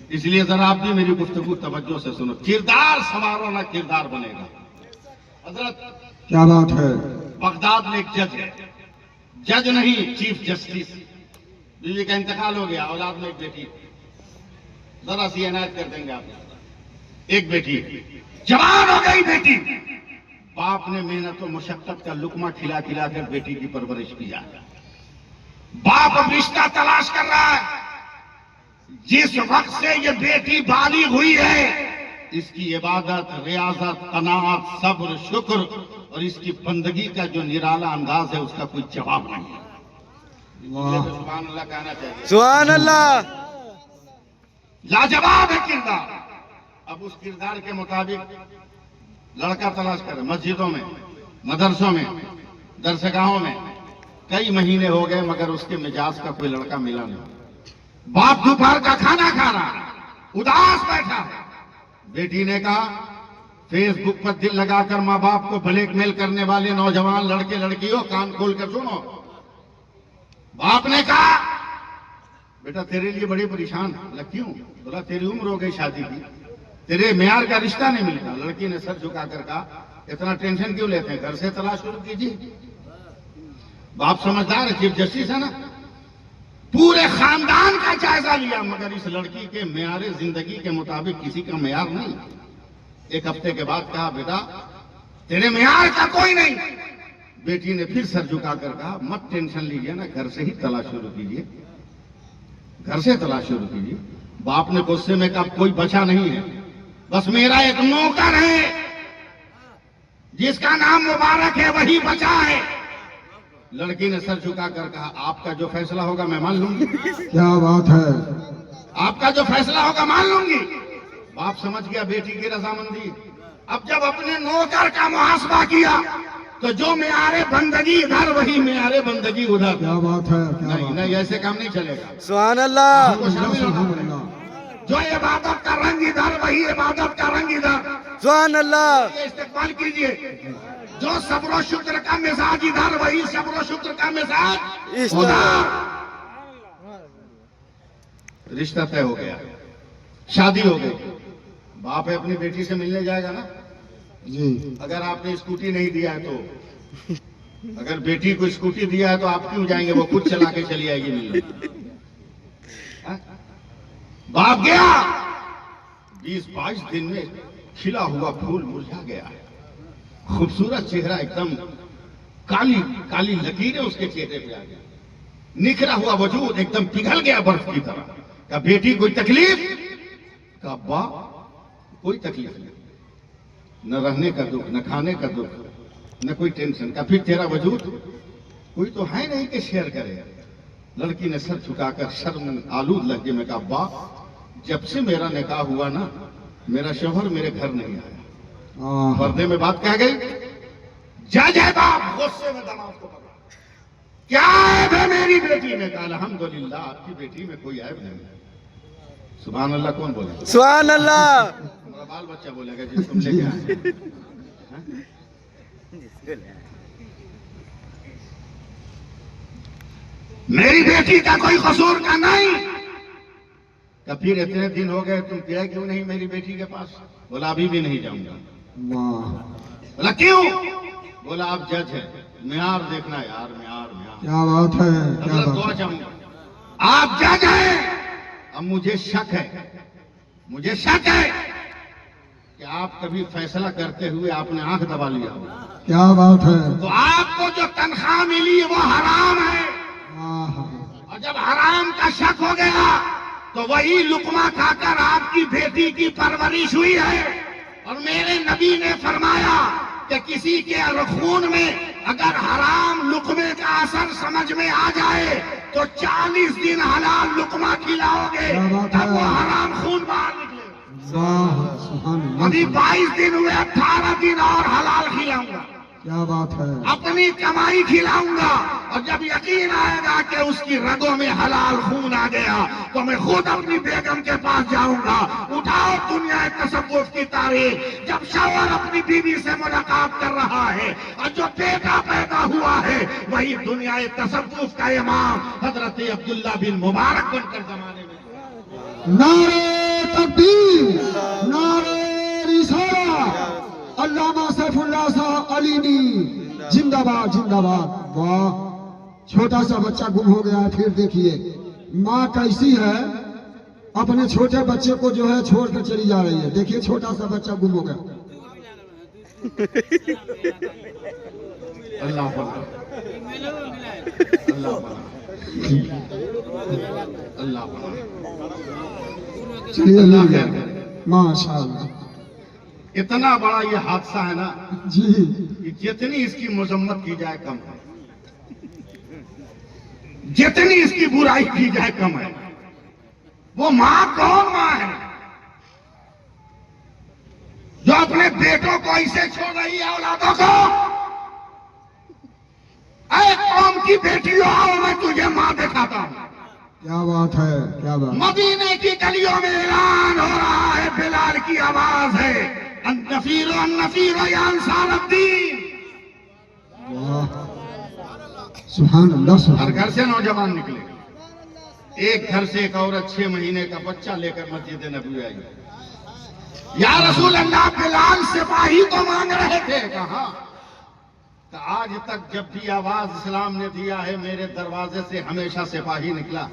اس لیے ذرا آپ بھی میری گفتگو توجہ سے سنو. کردار سنوارو نہ کردار بنے گا. حضرت کیا بات ہے. بغداد میں ایک جج ہے, جج نہیں چیف جسٹس. بیوی کا انتقال ہو گیا, اولاد میں ایک بیٹی, ذرا سی عنایت کر دیں گے آپ. ایک بیٹی جوان ہو گئی بیٹی, باپ نے محنت و مشقت کا لقمہ کھلا کھلا کر بیٹی کی پرورش کیا. باپ اب رشتہ تلاش کر رہا ہے. جس وقت سے یہ بیٹی بالغ ہوئی ہے اس کی عبادت, ریاضت, قناعت, صبر, شکر اور اس کی بندگی کا جو نرالا انداز ہے اس کا کوئی جواب نہیں ہے. سبحان اللہ کہنا چاہیے. سبحان اللہ. لاجواب ہے کردار. اب اس کردار کے مطابق لڑکا تلاش کرے. مسجدوں میں, مدرسوں میں, درسگاہوں میں کئی مہینے ہو گئے مگر اس کے مزاج کا کوئی لڑکا ملا نہیں. باپ دوپہر کا کھانا کھا رہا, اداس بیٹھا. بیٹی نے کہا فیس بک پر دل لگا کر ماں باپ کو بلیک میل کرنے والے نوجوان لڑکے لڑکیوں کان کھول کر سنو. باپ نے کہا بیٹا تیرے لیے بڑی پریشان. بولا کیوں؟ بولا تیری عمر ہو گئی شادی کی, تیرے معیار کا رشتہ نہیں ملتا. لڑکی نے سر جھکا کر کہا اتنا ٹینشن کیوں لیتے ہیں, گھر سے تلاش شروع کیجیے. باپ سمجھدار ہے, چیف جسٹس ہے نا, پورے خاندان کا جائزہ لیا مگر اس لڑکی کے معیار زندگی کے مطابق کسی کا معیار نہیں. ایک ہفتے کے بعد کہا بیٹا تیرے معیار کا کوئی نہیں. بیٹی نے پھر سر جھکا کر کہا مت ٹینشن لیجیے نا, گھر سے ہی تلاش شروع کیجیے, گھر سے تلاش شروع کیجیے. باپ نے غصے میں کہا کوئی بچا نہیں ہے, بس میرا ایک نوکر ہے جس کا نام مبارک ہے وہی بچا ہے. لڑکی نے سر جھکا کر کہا آپ کا جو فیصلہ ہوگا میں مان لوں گی. کیا بات ہے. آپ کا جو فیصلہ ہوگا مان لوں گی. باپ سمجھ گیا بیٹی کی رضامندی. اب جب اپنے نوکر کا محاسبہ کیا تو جو معیار بندگی ادھر وہی معیار بندگی ادھر. کیا بات ہے. نہیں نہیں, ایسے کام نہیں چلے گا. سبحان اللہ. کو شامل ہونا پڑے گا. جو عبادت کا رنگ ادھر وہی عبادت کا رنگ ادھر. سبحان اللہ. استقبال کیجئے. جو صبر و شکر کا مزاج ادھر وہی صبر و شکر کا مزاج اس ادھر. طرح. رشتہ طے ہو گیا, شادی ہو گئی. باپ ہے اپنی بیٹی سے ملنے جائے گا نا. جی اگر آپ نے اسکوٹی نہیں دیا ہے تو اگر بیٹی کو اسکوٹی دیا ہے تو آپ کیوں جائیں گے؟ وہ خود چلا کے چلی آئے گی ملنے۔ باپ گیا 20-22 دن میں کھلا ہوا پھول مرجھا گیا ہے، خوبصورت چہرہ ایک دم کالی کالی لکیریں اس کے چہرے پہ آ گئی، نکھرا ہوا وجود ایک دم پگھل گیا برف کی طرح۔ کہا بیٹی کوئی تکلیف؟ کہا ابا کوئی تکلیف نہیں، نہ رہنے کا دکھ، نہ کھانے کا دکھ، نہ کوئی ٹینشن۔ کہا پھر تیرا وجود کوئی تو ہے نہیں کہ شیئر کرے؟ لڑکی نے سر جھکا کر شرم آلود لہجے میں کہا ابا جب سے میرا نکاح ہوا نا میرا شوہر میرے گھر نہیں آیا۔ پردے میں بات کہہ گئی، جج ہے باپ، غصے میں دماغ کو پکڑا، کیا عیب ہے میری بیٹی میں؟ کہا الحمدللہ آپ کی بیٹی میں کوئی عیب نہیں ہے۔ سبحان اللہ کون بولے؟ سبحان اللہ۔ ہمارا بال بچہ بولے گا جس تم لے کے آئے۔ میری بیٹی کا کوئی قصور کا نہیں۔ کہ پھر اتنے دن ہو گئے تم گئے کیوں نہیں میری بیٹی کے پاس؟ بولا ابھی بھی نہیں جاؤں گا۔ بولا کیوں؟ بولا آپ جج ہے، معیار دیکھنا یار، معیار معیار۔ کیا بات ہے، کیا حضرت بات دعا ہے۔ چاہوں گا، آپ جج ہیں، اب مجھے شک ہے کہ آپ کبھی فیصلہ کرتے ہوئے آپ نے آنکھ دبا لیا ہو، کیا بات ہے۔ تو آپ کو جو تنخواہ ملی وہ حرام ہے، اور جب حرام کا شک ہو گیا تو وہی لقمہ کھا کر آپ کی بیٹی کی پرورش ہوئی ہے۔ اور میرے نبی نے فرمایا کہ کسی کے خون میں اگر حرام لقمے کا اثر سمجھ میں آ جائے تو 40 دن حلال لقمہ کھلاؤ گے تب وہ حرام خون باہر نکلے گا۔ سبحان اللہ، ابھی 22 دن ہوئے، 18 دن اور حلال کھلاؤں گا، کیا بات ہے۔ اپنی کمائی کھلاؤں گا، اور جب یقین آئے گا کہ اس کی رگوں میں حلال خون آ گیا تو میں خود اپنی بیگم کے پاس جاؤں گا۔ اٹھاؤ دنیا تصوف کی تاریخ، جب شوہر اپنی بیوی سے ملاقات کر رہا ہے اور جو بیٹا پیدا ہوا ہے وہی دنیا تصوف کا امام حضرت عبداللہ بن مبارک بن کر زمانے میں۔ نعرہ تکبیر، نعرہ رسالہ، علامہ سیف اللہ صاحب علیمی زندہ باد، زندہ باد۔ واہ، چھوٹا سا بچہ گم ہو گیا ہے، پھر دیکھیے ماں کیسی ہے، اپنے چھوٹے بچے کو جو ہے چھوڑ کر چلی جا رہی ہے۔ دیکھیے چھوٹا سا بچہ گم ہو گیا۔ اللہ بنا، اللہ بنا، اللہ بنا۔ چلیے لے گیا، ماشاء اللہ۔ اتنا بڑا یہ حادثہ ہے نا جی، کہ جتنی اس کی مذمت کی جائے کم ہے، جتنی اس کی برائی کی جائے کم ہے۔ وہ ماں کون ماں ہے جو اپنے بیٹوں کو ایسے چھوڑ رہی ہے، اولادوں کو؟ اے قوم کی بیٹیوں، آؤ میں تجھے ماں دکھاتا ہوں۔ کیا بات ہے، کیا بات۔ مدینے کی گلیوں میں اعلان ہو رہا ہے، بلال کی آواز ہے، النفیر النفیر یا انصار الدین۔ واہ، سبحان اللہ، ہر سبحان گھر سے نوجوان نکلے، ایک گھر سے ایک عورت 6 مہینے کا بچہ لے کر مسجد نبوی آئی۔ یا رسول اللہ، بلال سپاہی کو مانگ رہے تھے۔ کہاں؟ کہ آج تک جب بھی آواز اسلام نے دیا ہے میرے دروازے سے ہمیشہ سپاہی نکلا،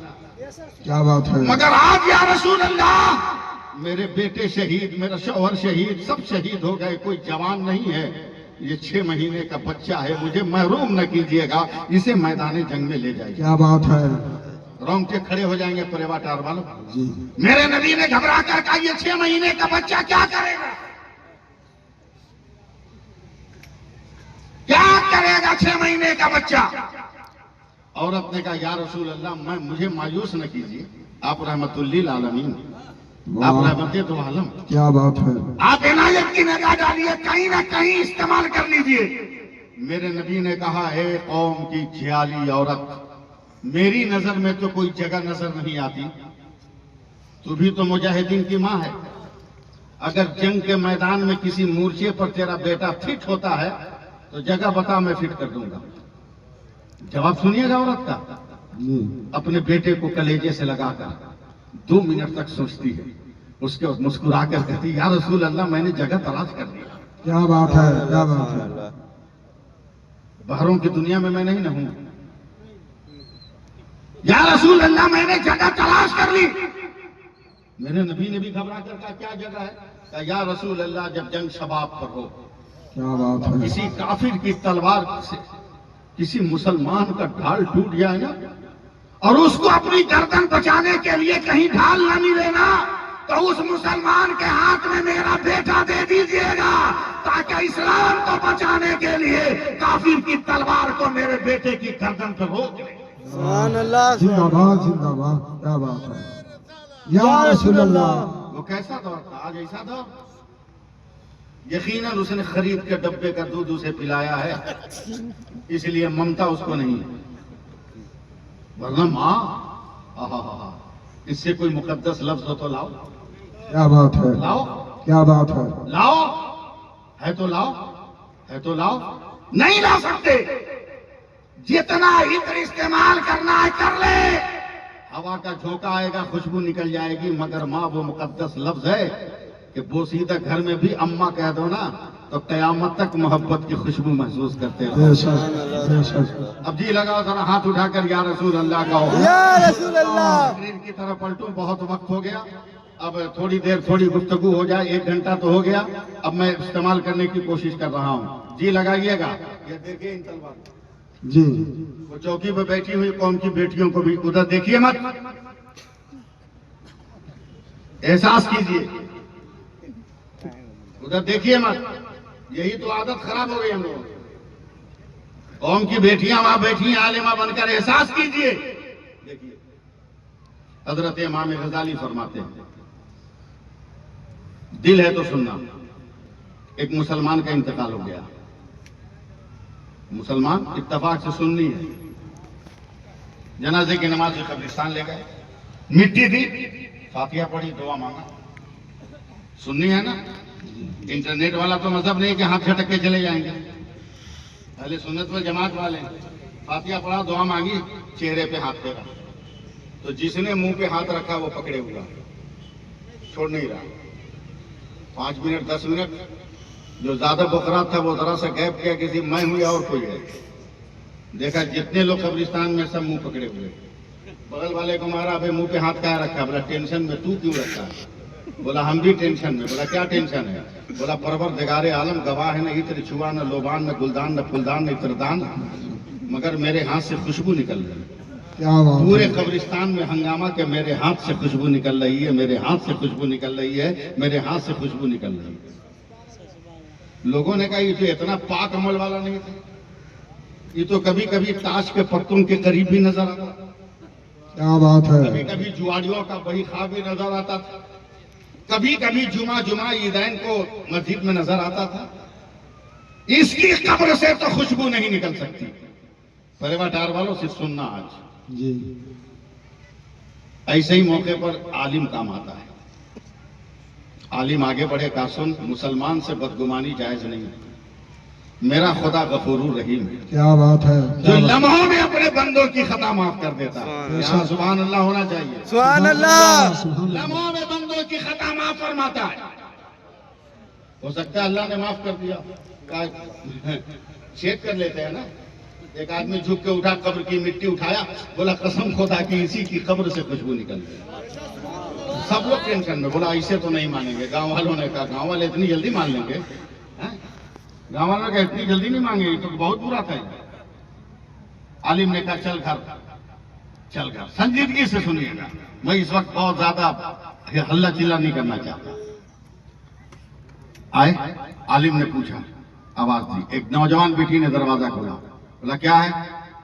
کیا بات ہے۔ مگر آج یا رسول اللہ میرے بیٹے شہید، میرا شوہر شہید، سب شہید ہو گئے، کوئی جوان نہیں ہے، یہ 6 مہینے کا بچہ ہے، مجھے محروم نہ کیجیے گا، اسے میدان جنگ میں لے جائیے۔ کیا بات ہے۔ رونگٹے کھڑے ہو جائیں گے پریوا ٹار والوں۔ جی، میرے نبی نے گھبرا کر کہا یہ 6 مہینے کا بچہ کیا کرے گا؟ کیا کرے گا 6 مہینے کا بچہ؟ عورت نے کہا یا رسول اللہ مجھے مایوس نہ کیجیے، آپ رحمت للعالمین، آپ رحمت دو عالم، کیا بات ہے۔ آپ عنایت کی نگاہ ڈالیے، کہیں نہ کہیں استعمال کر لیجیے۔ میرے نبی نے کہا ہے قوم کی جھیالی عورت، میری نظر میں تو کوئی جگہ نظر نہیں آتی، تو بھی تو مجاہدین کی ماں ہے، اگر جنگ کے میدان میں کسی مورچے پر تیرا بیٹا فٹ ہوتا ہے تو جگہ بتا، میں فٹ کر دوں گا۔ جواب سنیے گا عورت کا، جی، اپنے بیٹے کو کلیجے سے لگا کر 2 منٹ تک سوچتی ہے، اس کے بعد مسکرا کر کہتی یا رسول اللہ میں نے جگہ تلاش کر لیا۔ کیا بات ہے، کیا بات ہے۔ بہروں کی دنیا میں نہیں نہ ہوں. یا رسول اللہ میں نے جگہ تلاش کر لی. میرے نبی نے بھی گھبرا کر کہا کیا جگہ ہے؟ کہا یا رسول اللہ جب جنگ شباب پر ہو, کیا بات ہے. کسی کافر کی تلوار سے کسی مسلمان کا ڈھال ٹوٹ جائے نا, اور اس کو اپنی گردن بچانے کے لیے کہیں ڈھال نہ ملے نا, تو اس مسلمان کے ہاتھ میں میرا بیٹا دے دیجئے گا, تاکہ اسلام کو بچانے کے لیے کافر کی تلوار کو میرے بیٹے کی گردن پر روک لے. سبحان اللہ. زندہ باد زندہ باد. کیا بات ہے یا رسول اللہ. وہ کیسا دور تھا, آج ایسا دور. یقیناً اس نے خرید کے ڈبے کا دودھ اسے پلایا ہے, اس لیے ممتا اس کو نہیں ہے. ورنہ ماں اس سے کوئی مقدس لفظ ہو تو لاؤ. کیا بات ہے. لاؤ کیا بات ہے. لاؤ, ہے تو لاؤ, ہے تو لاؤ. نہیں لا سکتے. جتنا عطر استعمال کرنا ہے کر لے. ہوا کا جھونکا آئے گا, خوشبو نکل جائے گی, مگر ماں وہ مقدس لفظ ہے کہ بوسیدہ گھر میں بھی اماں کہہ دو نا تو قیامت تک محبت کی خوشبو محسوس کرتے رہو. بے شک بے شک. اب جی لگاؤ ذرا ہاتھ اٹھا کر یا رسول اللہ کہو. یا رسول اللہ. تقریر کی طرف پلٹوں, بہت وقت ہو گیا. اب تھوڑی دیر تھوڑی گفتگو ہو جائے, 1 گھنٹہ تو ہو گیا. اب میں استعمال کرنے کی کوشش کر رہا ہوں. جی لگائیے گا. یہ دیکھیے ان تلوار جی. وہ چوکی پہ بیٹھی ہوئی قوم کی بیٹیوں کو بھی ادھر دیکھیے مت, احساس کیجئے. ادھر دیکھیے مت. یہی تو عادت خراب ہو گئی ہم لوگوں. قوم کی بیٹیاں وہاں بیٹھی ہیں, عالمہ بن کر احساس کیجئے. دیکھیے حضرت امام غزالی فرماتے ہیں دل ہے تو سننا. ایک مسلمان کا انتقال ہو گیا, مسلمان اتفاق سے سننی ہے. جنازے کی نماز قبرستان لے گئے, مٹی دی, فاتحہ پڑھی, دعا مانگا. سننی ہے نا. انٹرنیٹ والا تو مذہب نہیں کہ ہاتھ جھٹک کے چلے جائیں گے. اہل سنت و جماعت والے فاتحہ پڑھا, دعا مانگی, چہرے پہ ہاتھ پھیرا, تو جس نے منہ پہ ہاتھ رکھا وہ پکڑے ہوا, چھوڑ نہیں رہا. 5 منٹ 10 منٹ, جو زیادہ بخرا تھا وہ ذرا سا گیپ کیا, کسی میں ہوں یا اور کوئی ہے. دیکھا جتنے لوگ قبرستان میں سب منہ پکڑے ہوئے. بغل والے کو مارا, ابھی منہ پہ ہاتھ کیا رکھا؟ بولا ٹینشن میں. تو کیوں رکھا؟ بولا ہم بھی ٹینشن میں. بولا کیا ٹینشن ہے؟ بولا پروردگار عالم گواہ ہے, نہ عطر چھوا, نہ لوبان, نہ گلدان, نہ پھلدان, نہ عطردان, مگر میرے ہاتھ سے خوشبو نکل رہی ہے. کیا بات ہے. پورے قبرستان میں ہنگامہ کہ میرے ہاتھ سے خوشبو نکل رہی ہے, میرے ہاتھ سے خوشبو نکل رہی ہے, میرے ہاتھ سے خوشبو نکل رہی ہے. لوگوں نے کہا یہ تو اتنا پاک عمل والا نہیں تھا, یہ تو کبھی کبھی تاش کے پتوں کے قریب بھی نظر آتا, کیا بات ہے. کبھی کبھی جواڑیوں کا بہی خواب بھی نظر آتا تھا, کبھی کبھی جمعہ عیدین کو مسجد میں نظر آتا تھا. اس کی قبر سے تو خوشبو نہیں نکل سکتی. پریوا ٹار والوں سے سننا آج. جی. ایسے ہی موقع پر عالم کام آتا ہے. عالم آگے بڑھے کا سن, مسلمان سے بدگمانی جائز نہیں. میرا خدا غفور الرحیم ہے, کیا بات ہے. جو لمحوں میں اپنے بندوں کی خطا معاف کر دیتا ہے. یہاں سبحان اللہ ہونا چاہیے. سبحان اللہ. لمحوں میں بندوں کی خطا معاف فرماتا ہے. ہو سکتا ہے اللہ نے معاف کر دیا, چیک کر لیتے ہیں نا. ایک آدمی جھک کے اٹھا, قبر کی مٹی اٹھایا, بولا قسم خدا کی اسی کی قبر سے خوشبو نکل گئی. سب لوگ ٹینشن میں. بولا ایسے تو نہیں مانیں گے. گاؤں والوں نے کہا گاؤں والے اتنی جلدی مان لیں گے؟ گاؤں والوں نے کہا اتنی جلدی نہیں مانگے, یہ تو بہت برا تھا. عالم نے کہا چل گھر, چل گھر. سنجیدگی سے سنیے گا, میں اس وقت بہت زیادہ ہلہ چلا نہیں کرنا چاہتا. آئے, عالم نے پوچھا, آواز دی. ایک نوجوان بیٹی نے دروازہ کھولا. بولا کیا ہے؟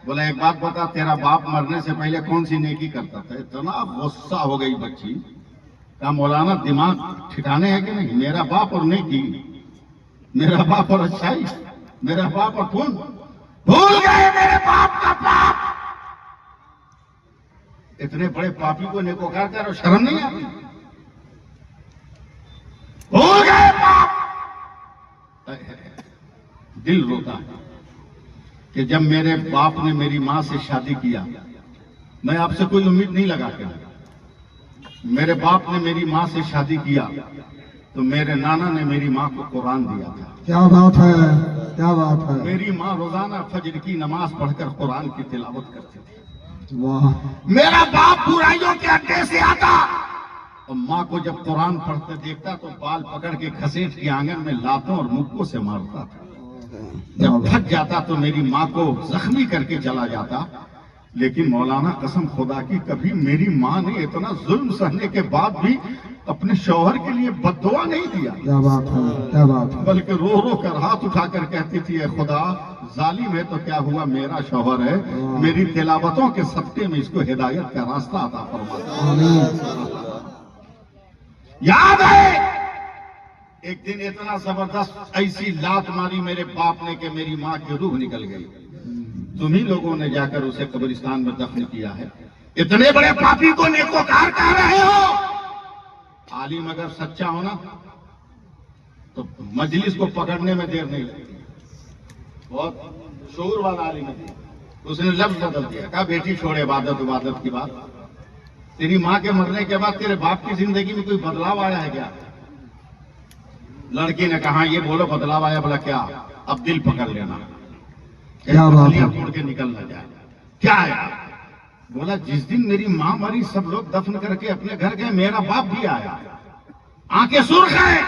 بولا ایک بات بتا, تیرا باپ مرنے سے پہلے کون سی نیکی کرتا تھا؟ اتنا غصہ ہو گئی بچی. کہا مولانا دماغ ٹھکانے ہے کہ نہیں؟ میرا باپ اور نیکی, میرا باپ اور اچھائی, میرا باپ اور کون بھول گئے میرے باپ کا پاپ. اتنے بڑے پاپی کو نیکوکار کر اور شرم نہیں آتی؟ بھول گئے باپ. دل روتا ہے کہ جب میرے باپ نے میری ماں سے شادی کیا, میں آپ سے کوئی امید نہیں لگا کے, میرے باپ نے میری ماں سے شادی کیا تو میرے نانا نے میری ماں کو قرآن دیا تھا. کیا بات ہے. کیا بات ہے میری ماں روزانہ فجر کی نماز پڑھ کر قرآن کی تلاوت کرتی تھی. واہ میرا باپ برائیوں کے اڈے سے آتا، اور ماں کو جب قرآن پڑھتے دیکھتا تو بال پکڑ کے گھسیٹ کے آنگن میں لاتوں اور مکوں سے مارتا تھا. جب تھک جاتا تو میری ماں کو زخمی کر کے چلا جاتا. لیکن مولانا قسم خدا کی کبھی میری ماں نے اتنا ظلم سہنے کے بعد بھی اپنے شوہر کے لیے بد دعا نہیں دیا، کیا بات ہے کیا بات ہے بلکہ رو رو کر ہاتھ اٹھا کر کہتی تھی اے خدا ظالم ہے تو کیا ہوا، میرا شوہر ہے، میری تلاوتوں کے صدقے میں اس کو ہدایت کا راستہ عطا فرما دے. آمین یاد ہے ایک دن اتنا زبردست ایسی لات ماری میرے باپ نے کہ میری ماں کی روح نکل گئی. تمہیں لوگوں نے جا کر اسے قبرستان میں دفن کیا ہے. اتنے بڑے پاپی کو نیکوکار کہہ رہے ہو؟ عالم اگر سچا ہونا تو مجلس کو پکڑنے میں دیر نہیں لگتی. بہت شعور والا عالم ہے. اس نے لفظ بدل دیا، کہا بیٹی چھوڑ عبادت کی بات. تیری ماں کے مرنے کے بعد تیرے باپ کی زندگی میں کوئی بدلاؤ آیا ہے کیا؟ لڑکی نے کہا یہ بولو بدلاؤ آیا، بولا کیا؟ اب دل پکڑ لینا، کیا بات ہے؟ پسلیاں توڑ کے نکل نہ جائے. کیا ہے؟ بولا جس دن میری ماں مری سب لوگ دفن کر کے اپنے گھر گئے، میرا باپ بھی آیا. آنکھیں سرخ ہیں،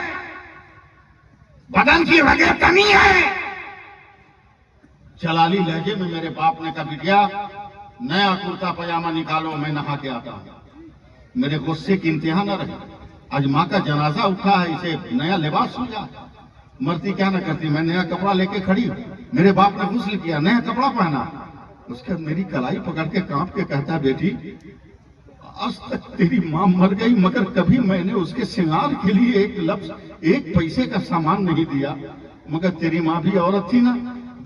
بدن کی رگیں تنی ہیں. جلالی لہجے میں میرے باپ نے کہا بٹیا نیا کرتا پاجامہ نکالو، میں نہا کے آتا ہوں. میرے غصے کی انتہا نہ رہی. آج ماں کا جنازہ اٹھا ہے، اسے نیا لباس ہو جا. مرتی کیا نہ کرتی، میں نیا کپڑا لے کے کھڑی ہوں. میرے باپ نے غسل کیا، نیا کپڑا پہنا. اس کے میری کلائی پکڑ کے کانپ کے کہتا بیٹی آج تک تیری ماں مر گئی مگر کبھی میں نے اس کے سنگار کے لیے ایک لفظ ایک پیسے کا سامان نہیں دیا. مگر تیری ماں بھی عورت تھی نا،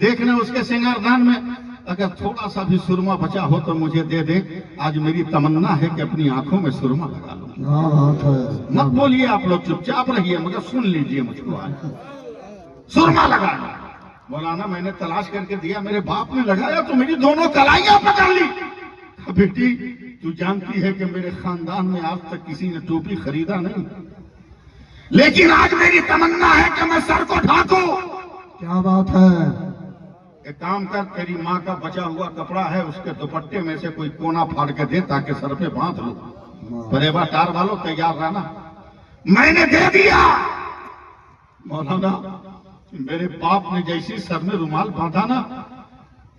دیکھنا اس کے سنگار دان میں اگر تھوڑا سا بھی سرما بچا ہو تو مجھے دے دے. آج میری تمنا ہے کہ اپنی آنکھوں میں سرما لگا لوں. کیا بات ہے مت بولیے آپ لوگ، چپ چاپ رہیے مگر سن لیجئے مجھ کو. آج سرما لگانا مولانا میں نے تلاش کر کے دیا، میرے باپ نے لگایا تو میری دونوں کلائیاں پکڑ لی. بیٹی تو جانتی ہے کہ میرے خاندان میں آج تک کسی نے ٹوپی خریدا نہیں، لیکن آج میری تمنا ہے کہ میں سر کو ڈھانکوں. کیا بات ہے ایک کام کر، تیری ماں کا بچا ہوا کپڑا ہے اس کے دوپٹے میں سے کوئی کونا پھاڑ کے دے تاکہ سر پہ باندھ لو. بریبا ٹار والو تیار رہنا. میں نے دے دیا. مولانا میرے باپ نے جیسی سر میں رومال باندھا نا،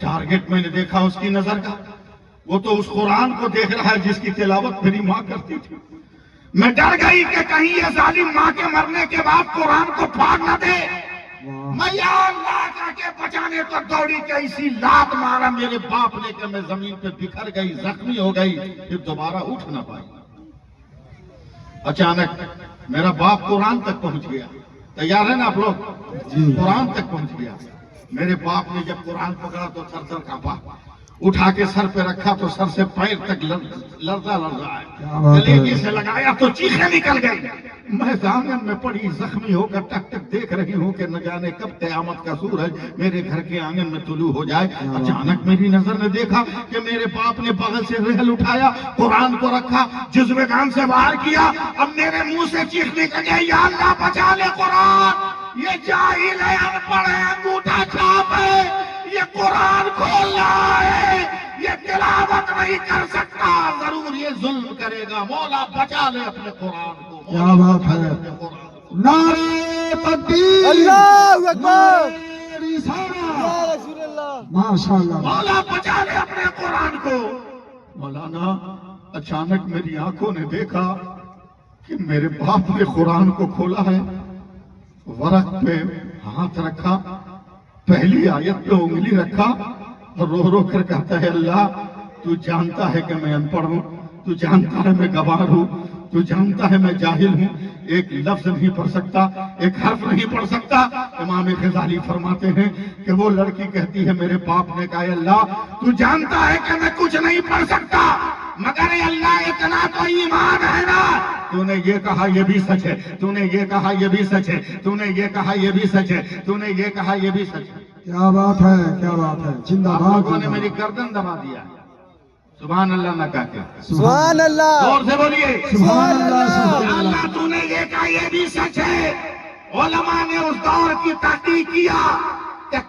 ٹارگٹ میں نے دیکھا اس کی نظر کا، وہ تو اس قرآن کو دیکھ رہا ہے جس کی تلاوت میری ماں کرتی تھی. میں ڈر گئی کہ کہیں یہ ظالم ماں کے مرنے کے بعد قرآن کو پھاڑ نہ دے. میں یا اللہ کہہ کے بچانے کو دوڑی کہ ایسی لات مارا میرے باپ نے کہ میں زمین پہ بکھر گئی، زخمی ہو گئی، پھر دوبارہ اٹھ نہ پائی. اچانک میرا باپ قرآن تک پہنچ گیا. تیار ہے نا آپ لوگ؟ قرآن تک پہنچ گیا. میرے باپ نے جب قرآن پکڑا تو تھر تھر کانپا. اٹھا کے سر پہ رکھا تو سر سے پیر تک لرزا ہے. گلے سے لگایا تو چیخیں نکل گئی. میں آنگن میں پڑی زخمی ہو کر ٹک ٹک دیکھ رہی ہوں کہ نہ جانے کب قیامت کا سورج میرے گھر کے آنگن میں طلوع ہو جائے. اچانک میری نظر نے دیکھا کہ میرے باپ نے بغل سے رحل اٹھایا، قرآن کو رکھا، جزوے کان سے باہر کیا. اب میرے منہ سے چیخ نکل گئی، یا اللہ بچا لے قرآن. یہ جاہل ہے، ان پڑھ ہے، انگوٹھا چھاپ ہے، یہ قرآن کھولنا ہے، یہ تلاوت نہیں کر سکتا، ضرور یہ ظلم کرے گا. مولا بچا لے اپنے قرآن کو. کیا بات ہے نعرہ تکبیر اللہ اکبر رسالہ یا رسول اللہ. ماشاءاللہ مولا بچا لے اپنے قرآن کو. مولانا اچانک میری آنکھوں نے دیکھا کہ میرے باپ نے قرآن کو کھولا ہے، ورق پہ ہاتھ رکھا، پہلی آیت پہ انگلی رکھا اور رو رو کر کہتا ہے اللہ تو جانتا ہے کہ میں ان پڑھ ہوں، تو جانتا ہے میں گوار ہوں، تو جانتا ہے میں جاہل ہوں، ایک لفظ نہیں پڑھ سکتا، ایک حرف نہیں پڑھ سکتا. امام غزالی فرماتے ہیں کہ وہ لڑکی کہتی ہے میرے باپ نے کہا اللہ تو جانتا ہے کہ میں کچھ نہیں پڑھ سکتا، مگر اے اللہ اتنا تو ایمان ہے نا. تو نے یہ کہا یہ بھی سچ ہے، تو نے یہ کہا یہ بھی سچ ہے، تو نے یہ کہا یہ بھی سچ ہے، تو نے یہ کہا یہ بھی سچ ہے. کیا بات ہے کیا بات ہے زندہ آپ باد لوگوں نے میری گردن دبا دیا. سبحان اللہ نہ کہہ کے سبحان اللہ. زور سے بولیے سبحان اللہ یا سبحان اللہ اللہ تو نے یہ کہا یہ بھی سچ ہے. علماء نے اس دور کی تحقیق کیا کہ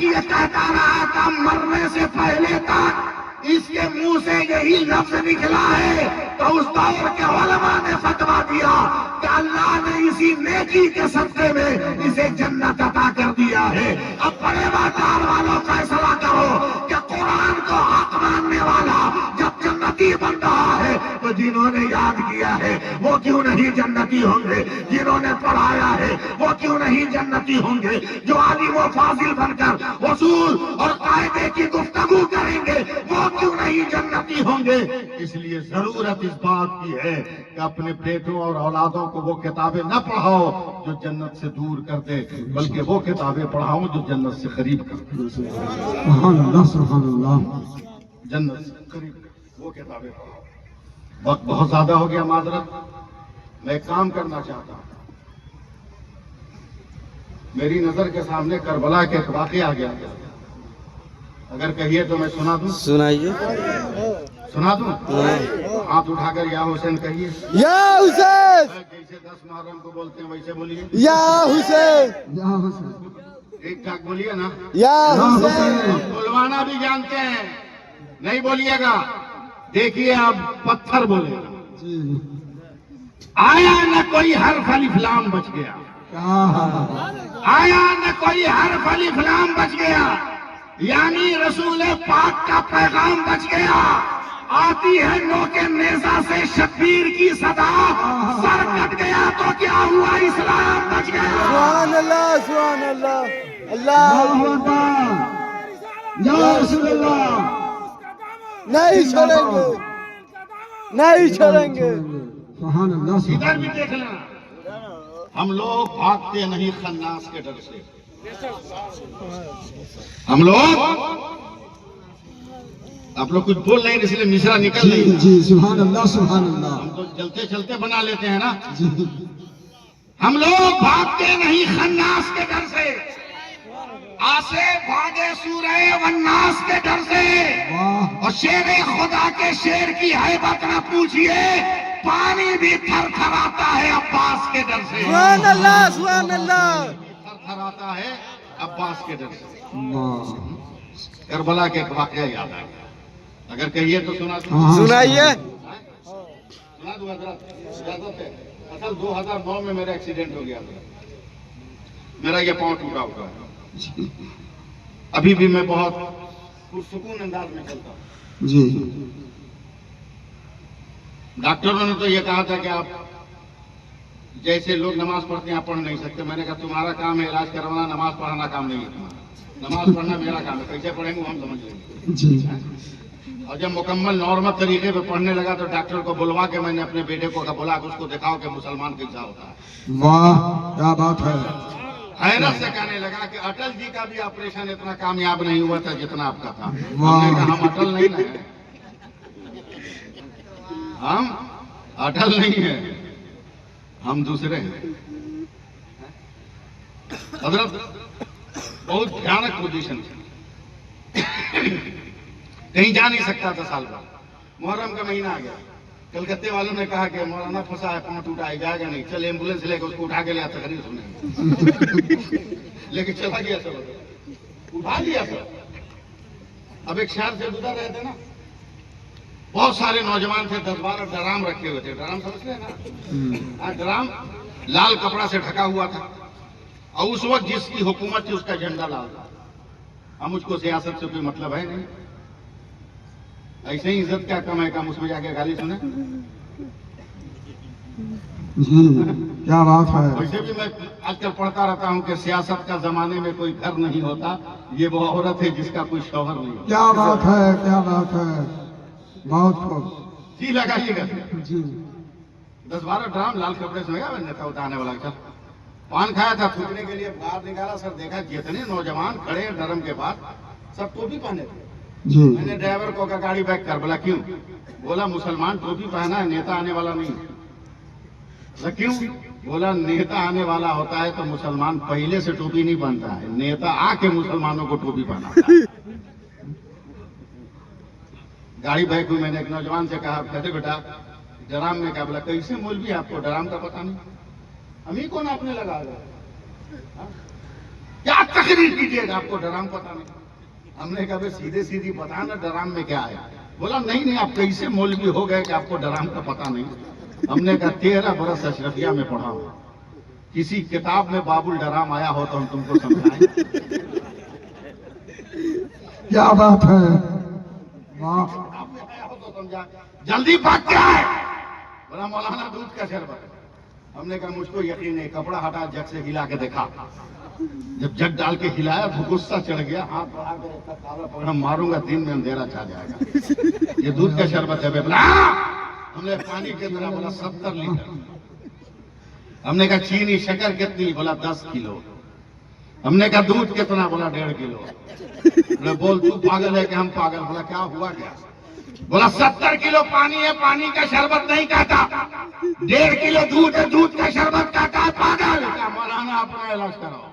یہ کہتا رہا تھا مرنے سے پہلے تک اس کے منہ سے یہی لفظ نکلا ہے، تو اس دور کے علماء نے فتویٰ دیا کہ اللہ نے اسی نیکی کے صدقے میں اسے جنت عطا کر دیا ہے۔ اب بڑے بازار والوں فیصلہ کرو کہ قرآن کو حق ماننے والا جب جنتی بن رہا ہے تو جنہوں نے یاد کیا ہے وہ کیوں نہیں جنتی ہوں گے؟ جنہوں نے پڑھایا ہے وہ کیوں نہیں جنتی ہوں گے؟ جو عالم و فاضل بن کر اصول اور قاعدے کی گفتگو کریں گے وہ کیوں نہیں جنتی ہوں گے؟ اس لیے ضرورت اس بات کی ہے کہ اپنے بیٹوں اور اولادوں کو وہ کتابیں نہ پڑھاؤ جو جنت سے دور کر دے، بلکہ وہ کتابیں پڑھاؤ جو جنت سے قریب کر دے۔ سبحان اللہ سبحان اللہ۔ جنت سے قریب وہ کتابیں پڑھاؤ۔ وقت بہت زیادہ ہو گیا، معذرت، میں ایک کام کرنا چاہتا ہوں۔ میری نظر کے سامنے کربلا کے ایک واقعہ آ گیا، اگر کہیے تو میں سنا دوں؟ سنائیے۔ سنا دوں؟ ہاتھ اٹھا کر یا حسین کہیے، یا حسین، جیسے 10 محرم کو بولتے ہیں ویسے بولیے، یا حسین، یا حسین، ٹھیک ٹھاک بولیے نا۔ یا حسین، بلوانا بھی جانتے ہیں، نہیں بولیے گا، دیکھیے اب پتھر بولے گا۔ جی آیا نہ کوئی حرف الف لام بچ گیا، آیا نہ کوئی حرف الف لام بچ گیا، یعنی رسول پاک کا پیغام بچ گیا۔ آتی ہے نوک نیزہ سے شبیر کی صدا، سر کٹ گیا تو کیا ہوا، اسلام بچ گیا۔ سبحان اللہ، سبحان اللہ، اللہ یا رسول اللہ، نہیں چھوڑیں گے، نہیں چھوڑیں گے۔ سبحان اللہ ادھر سبحان بھی دیکھ لینا، ہم لوگ بھاگتے نہیں خناس کے ڈر سے، ہم لوگ، آپ لوگ کچھ بول نہیں اس لیے مشرا نکل جی نہیں، جی سبحان اللہ سبحان اللہ۔ ہم تو چلتے چلتے بنا لیتے ہیں نا۔ جی ہم لوگ بھاگتے نہیں خناس کے ڈر سے، آسے بھاگے سورہ والناس کے ڈر سے، واہ، اور شیر خدا کے شیر کی ہیبت نہ پوچھئے، پانی بھی تھر تھر آتا ہے عباس کے ڈر سے، سبحان اللہ، سبحان اللہ۔ تھر تھر آتا ہے عباس کے ڈر سے۔ واہ، کربلا کے ایک واقعہ یاد آ گیا، اگر کہیے تو سنا دوں؟ ہاں، سنائیے۔ سنا دوں حضرت؟ اجازت ہے؟ اصل 2009 میں میرا ایکسیڈنٹ ہو گیا تھا، میرا یہ پاؤں ٹوٹا ہوا ہے، ابھی بھی میں بہت پرسکون انداز میں چلتا ہوں۔ جی ڈاکٹروں نے تو یہ کہا تھا کہ آپ جیسے لوگ نماز پڑھتے ہیں آپ پڑھ نہیں سکتے، میں نے کہا تمہارا کام ہے علاج کروانا، نماز پڑھانا کام نہیں ہے تمہارا، نماز پڑھنا میرا کام ہے، کیسے پڑھیں گے وہ ہم سمجھ لیں گے۔ جی اور جب مکمل نارمل طریقے پہ پڑھنے لگا تو ڈاکٹر کو بلوا کے میں نے اپنے بیٹے کو بلا کے اس کو دکھاؤ کہ مسلمان کیسا ہوتا ہے۔ واہ، کیا بات ہے۔ حیرت سے کہنے لگا کہ اٹل جی کا بھی آپریشن اتنا کامیاب نہیں ہوا تھا جتنا آپ کا تھا۔ ہم نے کہا ہم اٹل نہیں ہیں، ہم اٹل نہیں ہیں، ہم دوسرے ہیں۔ حضرت بہت بھیانک پوزیشن تھی، کہیں جا نہیں سکتا تھا سال بھر۔ محرم کا مہینہ آ گیا، کلکتے والوں نے کہا کہ مولانا پھنسا ہے، پاؤں ٹوٹا ہے، جائے گا نہیں، چل ایمبولینس لے کے اس کو اٹھا کے لیا تقریر سنیں، لے کے چلا گیا، سب اٹھا لیا سب۔ اب ایک شہر سے گزر رہے تھے نا، بہت سارے نوجوان تھے، 10-12 ڈرام رکھے ہوئے تھے، ڈرام سمجھتے ہیں نا، ڈرام لال کپڑا سے ڈھکا ہوا تھا، اور اس وقت جس کی حکومت تھی اس کا جھنڈا لال تھا۔ اب مجھ کو سیاست سے کوئی مطلب ہے نہیں، ایسے ہی عزت کیا کم ہے کم اس میں جا کے گالی سنیں۔ جی کیا بات ہے۔ ویسے بھی میں آج کل پڑھتا رہتا ہوں کہ سیاست کا زمانے میں کوئی گھر نہیں ہوتا، یہ وہ عورت ہے جس کا کوئی شوہر نہیں ہوتا۔ کیا بات ہے، کیا بات ہے، بہت خوب۔ جی لگائیے گا، جی 10-12 ڈرام لال کپڑے سے گیا نیتا اتارنے والا کا، پان کھایا تھا، تھوکنے کے لیے باہر نکالا، سر دیکھا جتنے نوجوان کھڑے ڈرم کے پاس سب ٹوپی پہنے تھے۔ جی میں نے ڈرائیور کو کہا گاڑی بیک کر، بولا کیوں؟ بولا مسلمان ٹوپی پہنا ہے، نیتا آنے والا نہیں۔ بولا کیوں؟ بولا نیتا آنے والا ہوتا ہے تو مسلمان پہلے سے ٹوپی نہیں پہنتا ہے، نیتا آ کے مسلمانوں کو ٹوپی پہناتا ہے۔ گاڑی بیک ہوئی، میں نے ایک نوجوان سے کہا کہتے بیٹا ڈرام میں کیا؟ بولا کیسے مولوی آپ کو ڈرام کا پتہ نہیں؟ ہم ہی کون اپنے لگا رہے ہیں؟ کیا تقریر کیجیے گا، آپ کو ڈرام پتہ نہیں؟ ہم نے کہا بھائی سیدھے سیدھی بتانا نا ڈرام میں کیا ہے؟ بولا نہیں آپ کیسے مولوی ہو گئے کہ آپ کو ڈرام کا پتہ نہیں؟ ہم نے کہا 13 برس اشرفیہ میں پڑھا ہوں، کسی کتاب میں باب الڈرام آیا ہو تو ہم تم کو سمجھائیں؟ کیا بات ہے، واہ کتاب میں آیا ہو تو سمجھا، جلدی بھاگ کے آئے۔ بولا مولانا دودھ کا شربت۔ ہم نے کہا مجھ کو یقین نہیں، کپڑا ہٹا جگ سے ہلا کے دیکھا، جب جگ ڈال کے ہلایا تو غصہ چڑھ گیا، ہاتھ بڑھا کر اتنا کالا پکڑا، ماروں گا دن میں اندھیرا چھا جائے گا، یہ دودھ کا شربت ہے۔ بولا ہم نے پانی کتنا؟ بولا 70 لیٹر۔ ہم نے کہا چینی شکر کتنی؟ بولا 10 کلو۔ ہم نے کہا دودھ کتنا؟ بولا 1.5 کلو۔ بولا بول تو پاگل ہے کہ ہم پاگل؟ بولا کیا ہوا کیا؟ بولا 70 کلو پانی ہے، پانی کا شربت نہیں کہتا، 1.5 کلو دودھ ہے، دودھ کا شربت کہتا ہے، پاگل۔ کیا مولانا اپنا علاج کراؤ۔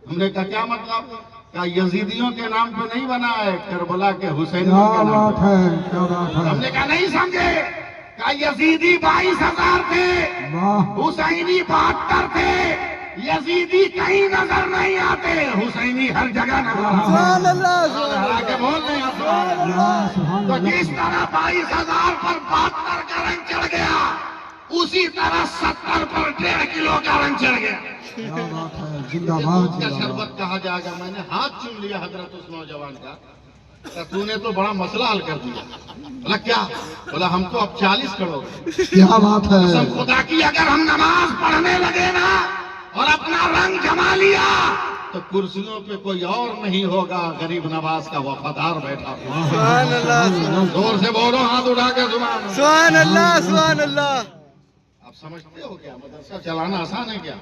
ہم نے کہا کیا مطلب؟ کہا یزیدیوں کے نام پہ نہیں بنا ہے، کربلا کے حسینیوں کیا کے نام بات پہ۔ ہے، کیا بات ہم ہے، نے کہا نہیں سمجھے، کہا یزیدی 22,000 تھے، واہ حسینی 72 تھے، یزیدی کہیں نظر نہیں آتے، حسینی ہر جگہ نظر آتے۔ سبحان اللہ ہرا کے بول رہے ہیں آپ سبحان اللہ۔ اللہ سبحان تو اللہ، جس طرح 22,000 پر 72 کا رنگ چڑھ گیا، اسی طرح 70 پر 1.5 کلو کا رنگ چڑھ گیا۔ کیا بات ہے، زندہ دودھ باد کا زندہ باد، شربت کہا جائے گا۔ میں نے ہاتھ چوم لیا حضرت اس نوجوان کا، کہ تو نے تو بڑا مسئلہ حل کر دیا۔ بولا کیا؟ بولا ہم تو اب 40 کروڑ۔ کیا بات ہے، قسم خدا کی اگر ہم نماز پڑھنے لگے نا اور اپنا رنگ جما لیا تو کرسیوں پہ کوئی اور نہیں ہوگا، غریب نواز کا وفادار بیٹھا ہوگا۔ سبحان اللہ زور سے بولو، ہاتھ اٹھا کے سبحان اللہ۔ سبحان اللہ سبحان اللہ۔ آپ سمجھتے ہو کیا مدرسہ چلانا آسان ہے کیا؟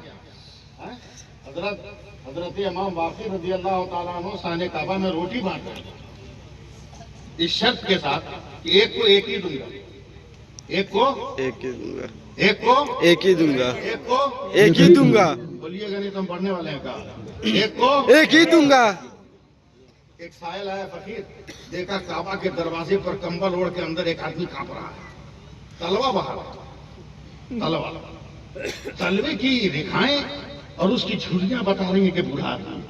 حضرت امام باقر رضی اللہ تعالیٰ عنہ سانے کعبہ میں روٹی بانٹ رہے ہیں، اس شرط کے ساتھ کہ ایک کو ایک ہی دوں گا، ایک کو ایک ہی دوں گا، ایک کو ایک ہی دوں گا، ایک کو ایک ہی دوں گا، بولیے گا نہیں تو ہم پڑھنے والے ہیں کہا، ایک کو ایک ہی دوں گا۔ ایک سائل آیا فقیر، دیکھا کعبہ کے دروازے پر کمبل اوڑھ کے اندر ایک آدمی کانپ رہا ہے، تلوا باہر، تلوا، تلوے کی ریکھائیں اور اس کی جھریاں بتا رہی ہیں کہ بوڑھا آدمی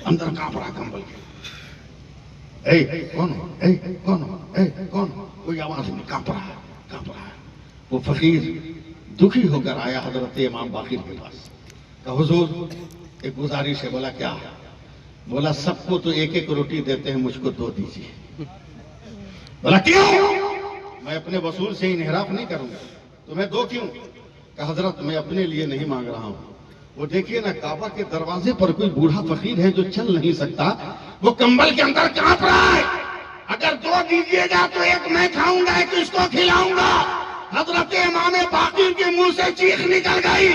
اندر کانپ رہا کمبل کے۔ اے کون ہو؟ اے کون ہو؟ اے کون ہو؟ کوئی آواز نہیں، کانپ رہا ہے، کانپ رہا ہے۔ وہ فقیر دکھی ہو کر آیا حضرت امام باقر کے پاس، کہ حضور ایک گزارش ہے۔ بولا کیا؟ بولا سب کو تو ایک ایک روٹی دیتے ہیں، مجھ کو 2 دیجیے۔ بولا کیوں؟ میں اپنے وصول سے انحراف نہیں کروں گا، تمہیں 2 کیوں؟ کہ حضرت میں اپنے لیے نہیں مانگ رہا ہوں، وہ دیکھیے نا کعبہ کے دروازے پر کوئی بوڑھا فقیر ہے جو چل نہیں سکتا، وہ کمبل کے اندر کانپ رہا ہے، اگر 2 دیجیے گا تو ایک میں کھاؤں گا، ایک اس کو کھلاؤں گا۔ حضرت امام باقر کے منہ سے چیخ نکل گئی،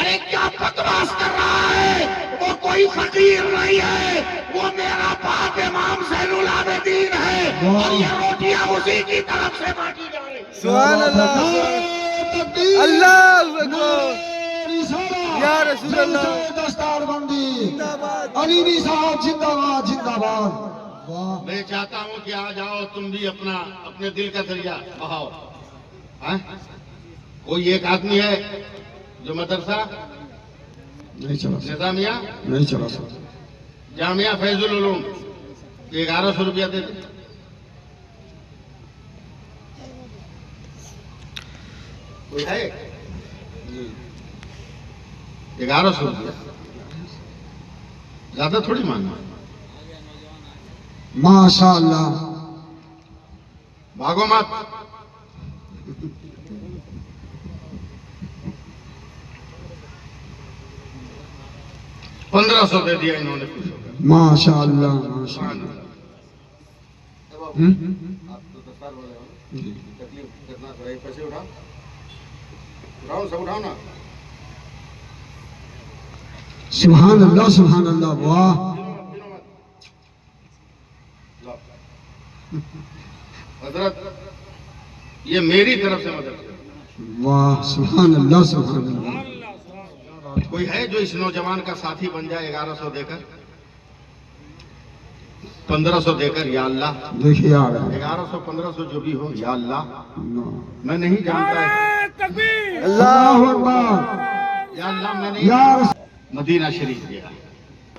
ارے کیا بکواس کر رہا ہے، وہ کوئی فقیر نہیں ہے، وہ میرا باپ امام زین العابدین ہے، اور یہ روٹیاں اسی کی طرف سے بانٹی جا رہی ہیں۔ سبحان اللہ اللہ اکبر یا رسول اللہ۔ دستار بندی زندہ باد۔ علیمی صاحب زندہ باد زندہ باد، واہ میں چاہتا ہوں کہ آ جاؤ تم بھی اپنے دل کا دریا بہاؤ۔ ہاں؟ کوئی ایک آدمی ہے جو مدرسہ نہیں چلا سکتا، نظامیہ نہیں چلا سکتا، جامعہ فیض العلوم 1100 روپیہ دیتے، کوئی ہے 1100 روپیہ؟ زیادہ تھوڑی مانگنا، ماشاء اللہ، بھاگو مت۔ پندرہ 1500 دے دیا انہوں نے، خوش ہو گئے۔ ماشاء اللہ، ماشاء اللہ، آپ تو دستار والے ہو نا، تکلیف کرنا تھوڑا، پیسے اٹھاؤ، اٹھاؤ سب اٹھاؤ نا۔ سبحان اللہ، واہ حضرت یہ میری طرف سے مدد ہے۔ واہ، سبحان اللہ، کوئی ہے جو اس نوجوان کا ساتھی بن جائے 1100 دے کر، 1500 دے کر؟ یا اللہ، دیکھیے آ رہا ہے، 1100 1500 جو بھی ہو، یا اللہ میں نہیں جانتا ہے، اللہ اکبر، یا اللہ میں نہیں یا رسول، مدینہ شریف گیا،